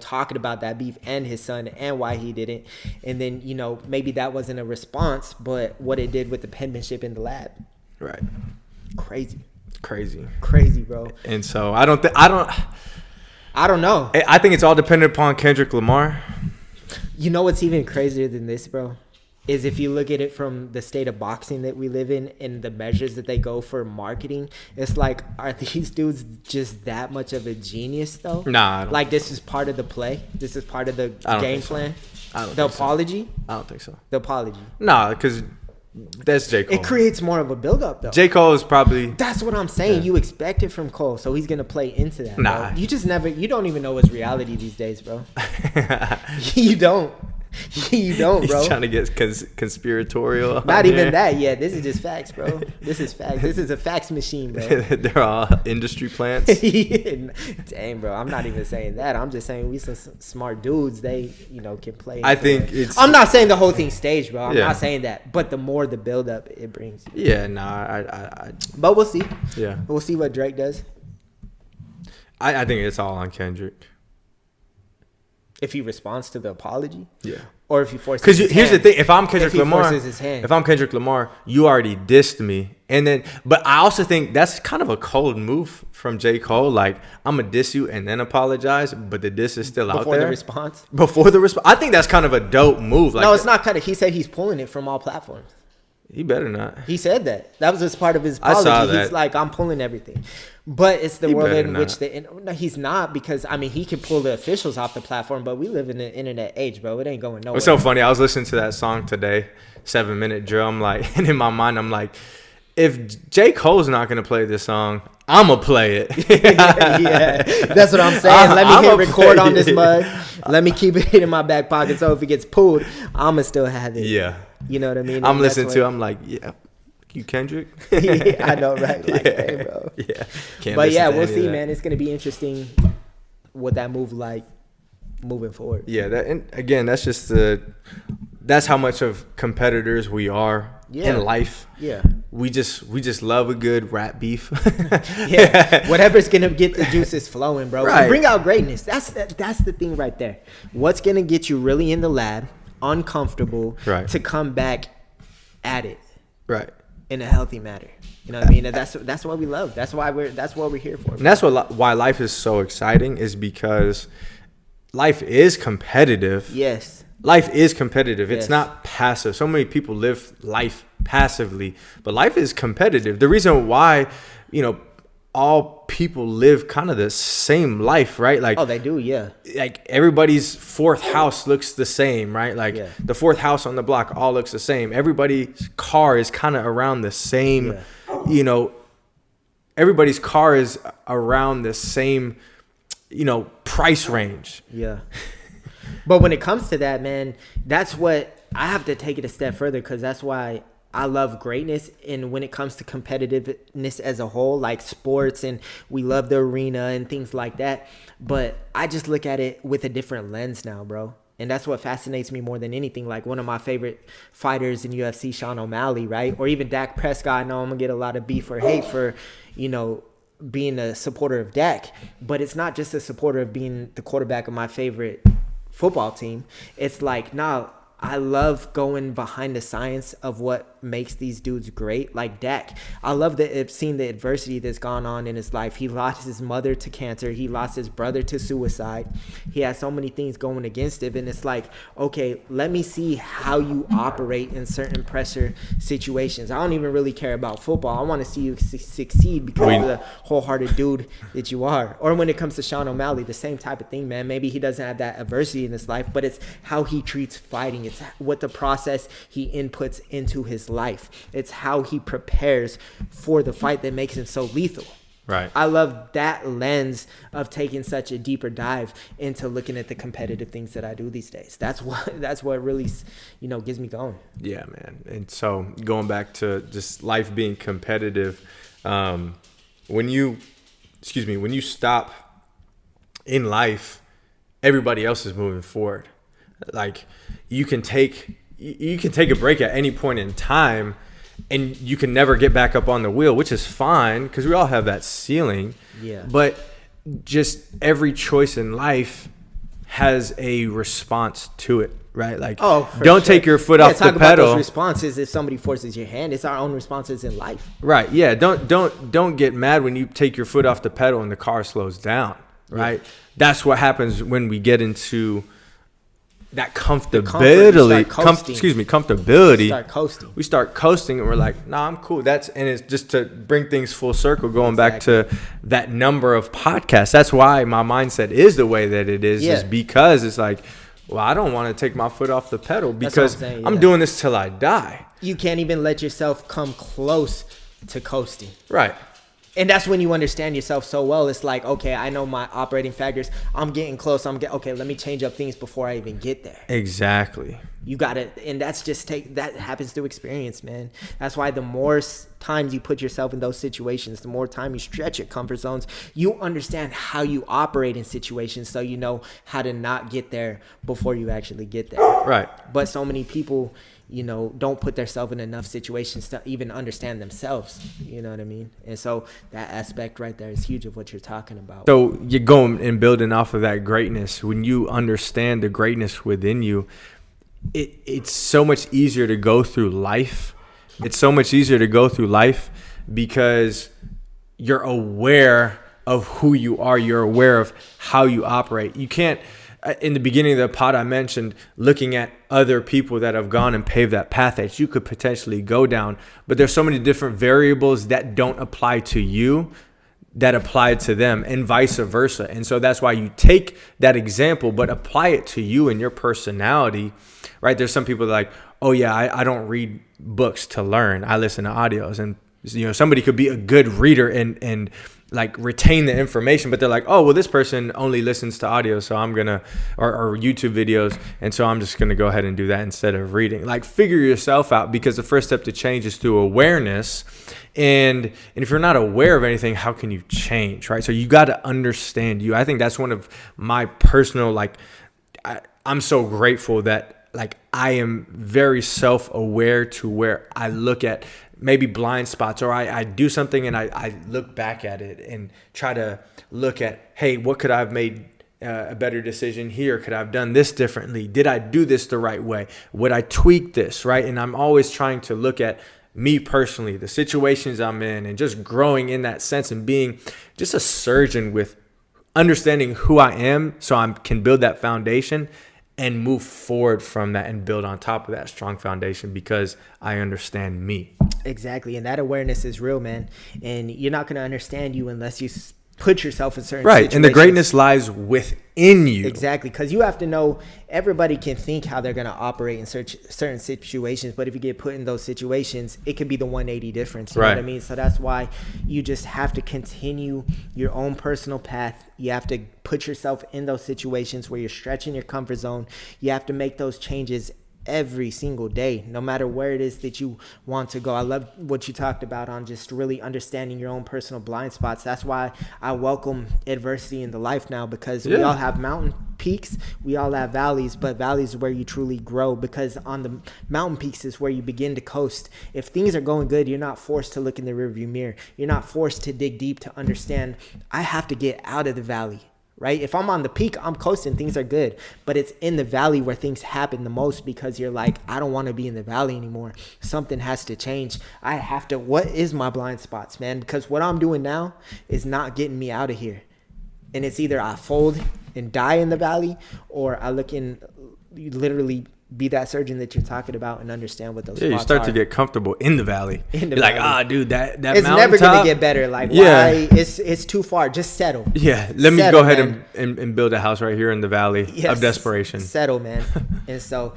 talking about that beef and his son and why he did it. And then, maybe that wasn't a response, but what it did with the penmanship in the lab. Right. Crazy, bro. And so I don't know. I think it's all dependent upon Kendrick Lamar. You know what's even crazier than this, bro? Is if you look at it from the state of boxing that we live in and the measures that they go for marketing, it's like, are these dudes just that much of a genius, though? Nah. Like, this is part of the play? This is part of the game plan? I don't the apology? So. I don't think so. The apology. Nah, because that's J. Cole. It creates more of a build-up, though. J. Cole is probably... That's what I'm saying. Yeah. You expect it from Cole, so he's going to play into that, Nah. bro. You just never... You don't even know what's reality these days, bro. You don't. You don't, bro. He's trying to get conspiratorial. Not even that. Yeah, this is just facts, bro. This is facts. This is a fax machine, bro. They're all industry plants. Dang, bro. I'm not even saying that. I'm just saying we some smart dudes. They, can play. I think it's... I'm not saying the whole thing's staged, bro. I'm not saying that. But the more the build-up it brings. Yeah, I But we'll see. Yeah. We'll see what Drake does. I think it's all on Kendrick. If he responds to the apology, or if he forces, because here's the thing: if I'm Kendrick Lamar, you already dissed me, and then, but I also think that's kind of a cold move from J. Cole. Like, I'm gonna diss you and then apologize, but the diss is still out there before the response. I think that's kind of a dope move. Like, no, it's not kind of. He said he's pulling it from all platforms. He better not. He said that. That was just part of his apology. I saw that. He's like, I'm pulling everything. But it's the world in which no, he's not, because he can pull the officials off the platform, but we live in the internet age, bro. It ain't going nowhere. It's so funny. I was listening to that song today, 7 Minute Drill. I'm like, and in my mind, I'm like, if J. Cole's not gonna play this song, I'ma play it. Yeah, that's what I'm saying. Let me hit record on this mug. Let me keep it in my back pocket, so if it gets pulled, I'ma still have it. Yeah. You know what I mean? I'm listening to. I'm like, yeah. You Kendrick? Yeah, I know, right? Like, hey, bro. Yeah. But yeah, we'll see, man. It's gonna be interesting what that move like moving forward. Yeah, and again, that's just that's how much of competitors we are in life. Yeah. We just love a good rap beef. Yeah. Whatever's gonna get the juices flowing, bro. Right. Bring out greatness. That's the thing right there. What's gonna get you really in the lab, uncomfortable, to come back at it. Right. In a healthy manner, you know what I mean? That's what we love. That's what we're here for. And that's why life is so exciting, is because life is competitive. Yes, life is competitive. Yes. It's not passive. So many people live life passively, but life is competitive. The reason why, all people live kind of the same life, right? Like, oh, they do, yeah. Like, everybody's fourth house looks the same, right? Like, the fourth house on the block all looks the same. Everybody's car is kind of around the same, everybody's car is around the same, price range. Yeah. But when it comes to that, man, that's what I have to take it a step further, because that's why I love greatness. And when it comes to competitiveness as a whole, like sports, and we love the arena and things like that. But I just look at it with a different lens now, bro. And that's what fascinates me more than anything. Like, one of my favorite fighters in UFC, Sean O'Malley, right? Or even Dak Prescott. I know I'm going to get a lot of beef or hate for, being a supporter of Dak. But it's not just a supporter of being the quarterback of my favorite football team. It's like, I love going behind the science of what makes these dudes great. Like Dak, I love seeing the adversity that's gone on in his life. He lost his mother to cancer. He lost his brother to suicide. He has so many things going against him. And it's like, okay, let me see how you operate in certain pressure situations. I don't even really care about football. I want to see you succeed because of the wholehearted dude that you are. Or when it comes to Sean O'Malley, the same type of thing, man. Maybe he doesn't have that adversity in his life, but it's how he treats fighting. It's what the process he inputs into his life. It's how he prepares for the fight that makes him so lethal. Right. I love that lens of taking such a deeper dive into looking at the competitive things that I do these days. That's what really, gets me going. Yeah, man. And so going back to just life being competitive, when you when you stop in life, everybody else is moving forward. Like you can take a break at any point in time, and you can never get back up on the wheel, which is fine because we all have that ceiling. Yeah. But just every choice in life has a response to it, right? Like, don't take your foot off the pedal. About those responses. If somebody forces your hand, it's our own responses in life. Right. Yeah. Don't get mad when you take your foot off the pedal and the car slows down. Right. Yeah. That's what happens when we get into that comfortability. Comfortability. We start coasting, and we're like, "Nah, I'm cool." And it's just to bring things full circle, going back to that number of podcasts. That's why my mindset is the way that it is, is because it's like, well, I don't want to take my foot off the pedal because I'm doing this till I die. You can't even let yourself come close to coasting. Right. And that's when you understand yourself so well. It's like, okay, I know my operating factors. I'm getting close. Okay, let me change up things before I even get there. Exactly. You got it. And that happens through experience, man. That's why the more times you put yourself in those situations, the more time you stretch your comfort zones, you understand how you operate in situations, so you know how to not get there before you actually get there. Right. But so many people, don't put themselves in enough situations to even understand themselves. You know what I mean? And so that aspect right there is huge of what you're talking about. So you're going and building off of that greatness. When you understand the greatness within you, it's so much easier to go through life. It's so much easier to go through life because you're aware of who you are. You're aware of how you operate. You can't. In the beginning of the pod, I mentioned looking at other people that have gone and paved that path that you could potentially go down. But there's so many different variables that don't apply to you that apply to them, and vice versa. And so that's why you take that example, but apply it to you and your personality, right? There's some people that are like, oh yeah, I don't read books to learn. I listen to audios. And somebody could be a good reader and like retain the information, but they're like, oh, well, this person only listens to audio, so I'm gonna, or YouTube videos, and so I'm just gonna go ahead and do that instead of reading. Like, figure yourself out, because the first step to change is through awareness. And if you're not aware of anything, how can you change, right? So you got to understand you. I think that's one of my personal, I'm so grateful that I am very self-aware to where I look at maybe blind spots, or I do something and I look back at it and try to look at, hey, what could I have made a better decision here? Could I have done this differently? Did I do this the right way? Would I tweak this, right? And I'm always trying to look at me personally, the situations I'm in, and just growing in that sense and being just a surgeon with understanding who I am, so I can build that foundation and move forward from that and build on top of that strong foundation, because I understand me. Exactly. And that awareness is real, man. And you're not going to understand you unless you put yourself in certain situations. And the greatness lies within you. Exactly. Because you have to know, everybody can think how they're going to operate in certain situations, but if you get put in those situations, it could be the 180 difference. You know what I mean? So that's why you just have to continue your own personal path. You have to put yourself in those situations where you're stretching your comfort zone. You have to make those changes every single day, no matter where it is that you want to go. I love what you talked about on just really understanding your own personal blind spots. That's why I welcome adversity in the life now, because we all have mountain peaks, we all have valleys, but valleys is where you truly grow, because on the mountain peaks is where you begin to coast. If things are going good, you're not forced to look in the rearview mirror. You're not forced to dig deep to understand, I have to get out of the valley. Right? If I'm on the peak, I'm coasting, things are good. But it's in the valley where things happen the most, because you're like, I don't want to be in the valley anymore. Something has to change. I have to, what is my blind spots, man? Because what I'm doing now is not getting me out of here. And it's either I fold and die in the valley, or I look in, literally be that surgeon that you're talking about and understand what those spots are. You start to get comfortable in the valley. You're like, dude, that it's never going to get better. Like, why? It's too far. Just settle. Yeah, let me go ahead and build a house right here in the valley of desperation. Settle, man. And so,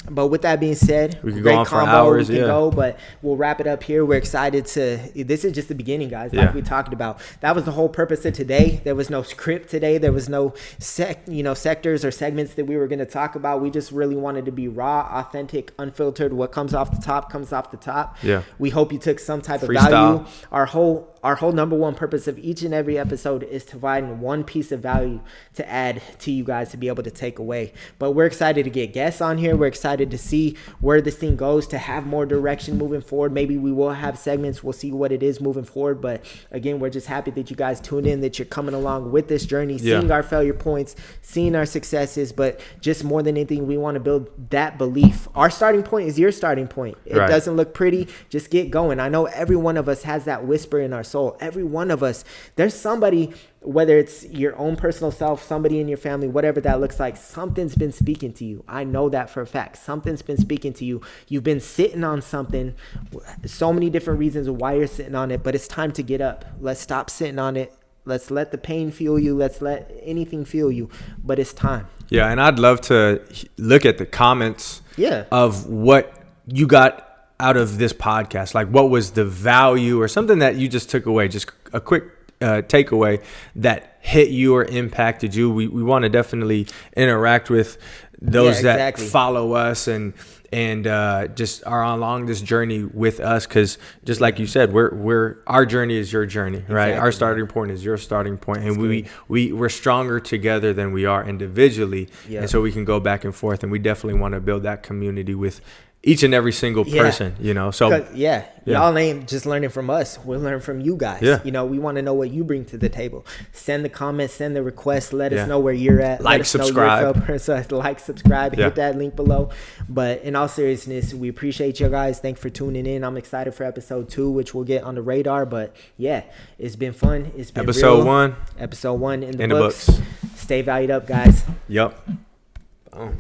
but with that being said, we could go on for hours. We can go, but we'll wrap it up here. We're excited this is just the beginning, guys, like we talked about. That was the whole purpose of today. There was no script today. There was no sectors or segments that we were going to talk about. We just really wanted to be raw, authentic, unfiltered. What comes off the top comes off the top. Yeah. We hope you took some type of value. Our whole our whole number one purpose of each and every episode is to provide one piece of value to add to you guys to be able to take away. But we're excited to get guests on here. We're excited to see where this thing goes, to have more direction moving forward. Maybe we will have segments. We'll see what it is moving forward. But again, we're just happy that you guys tuned in, that you're coming along with this journey, seeing our failure points, seeing our successes. But just more than anything, we want to build that belief. Our starting point is your starting point. It doesn't look pretty. Just get going. I know every one of us has that whisper in our soul. Every one of us, there's somebody, whether it's your own personal self, somebody in your family, whatever that looks like, something's been speaking to you. I know that for a fact. Something's been speaking to you. You've been sitting on something. So many different reasons why you're sitting on it, but it's time to get up. Let's stop sitting on it. Let's let the pain fuel you. Let's let anything fuel you, but it's time. Yeah, and I'd love to look at the comments of what you got out of this podcast. Like, what was the value or something that you just took away, just a quick takeaway that hit you or impacted you. We want to definitely interact with those that follow us and just are along this journey with us, because just like you said, our journey is your journey, right? Our starting point is your starting point, and we're stronger together than we are individually, and so we can go back and forth, and we definitely want to build that community with each and every single person, you know. So y'all ain't just learning from us. We'll learn from you guys. You know, we want to know what you bring to the table. Send the comments, send the requests. Let us know where you're at. Like, subscribe. Like, subscribe. Hit that link below. But in all seriousness, we appreciate you guys. Thanks for tuning in. I'm excited for episode 2, which we'll get on the radar. But yeah, it's been fun. It's been episode 1. Episode 1 in the books. Stay valued up, guys. Yep. Boom.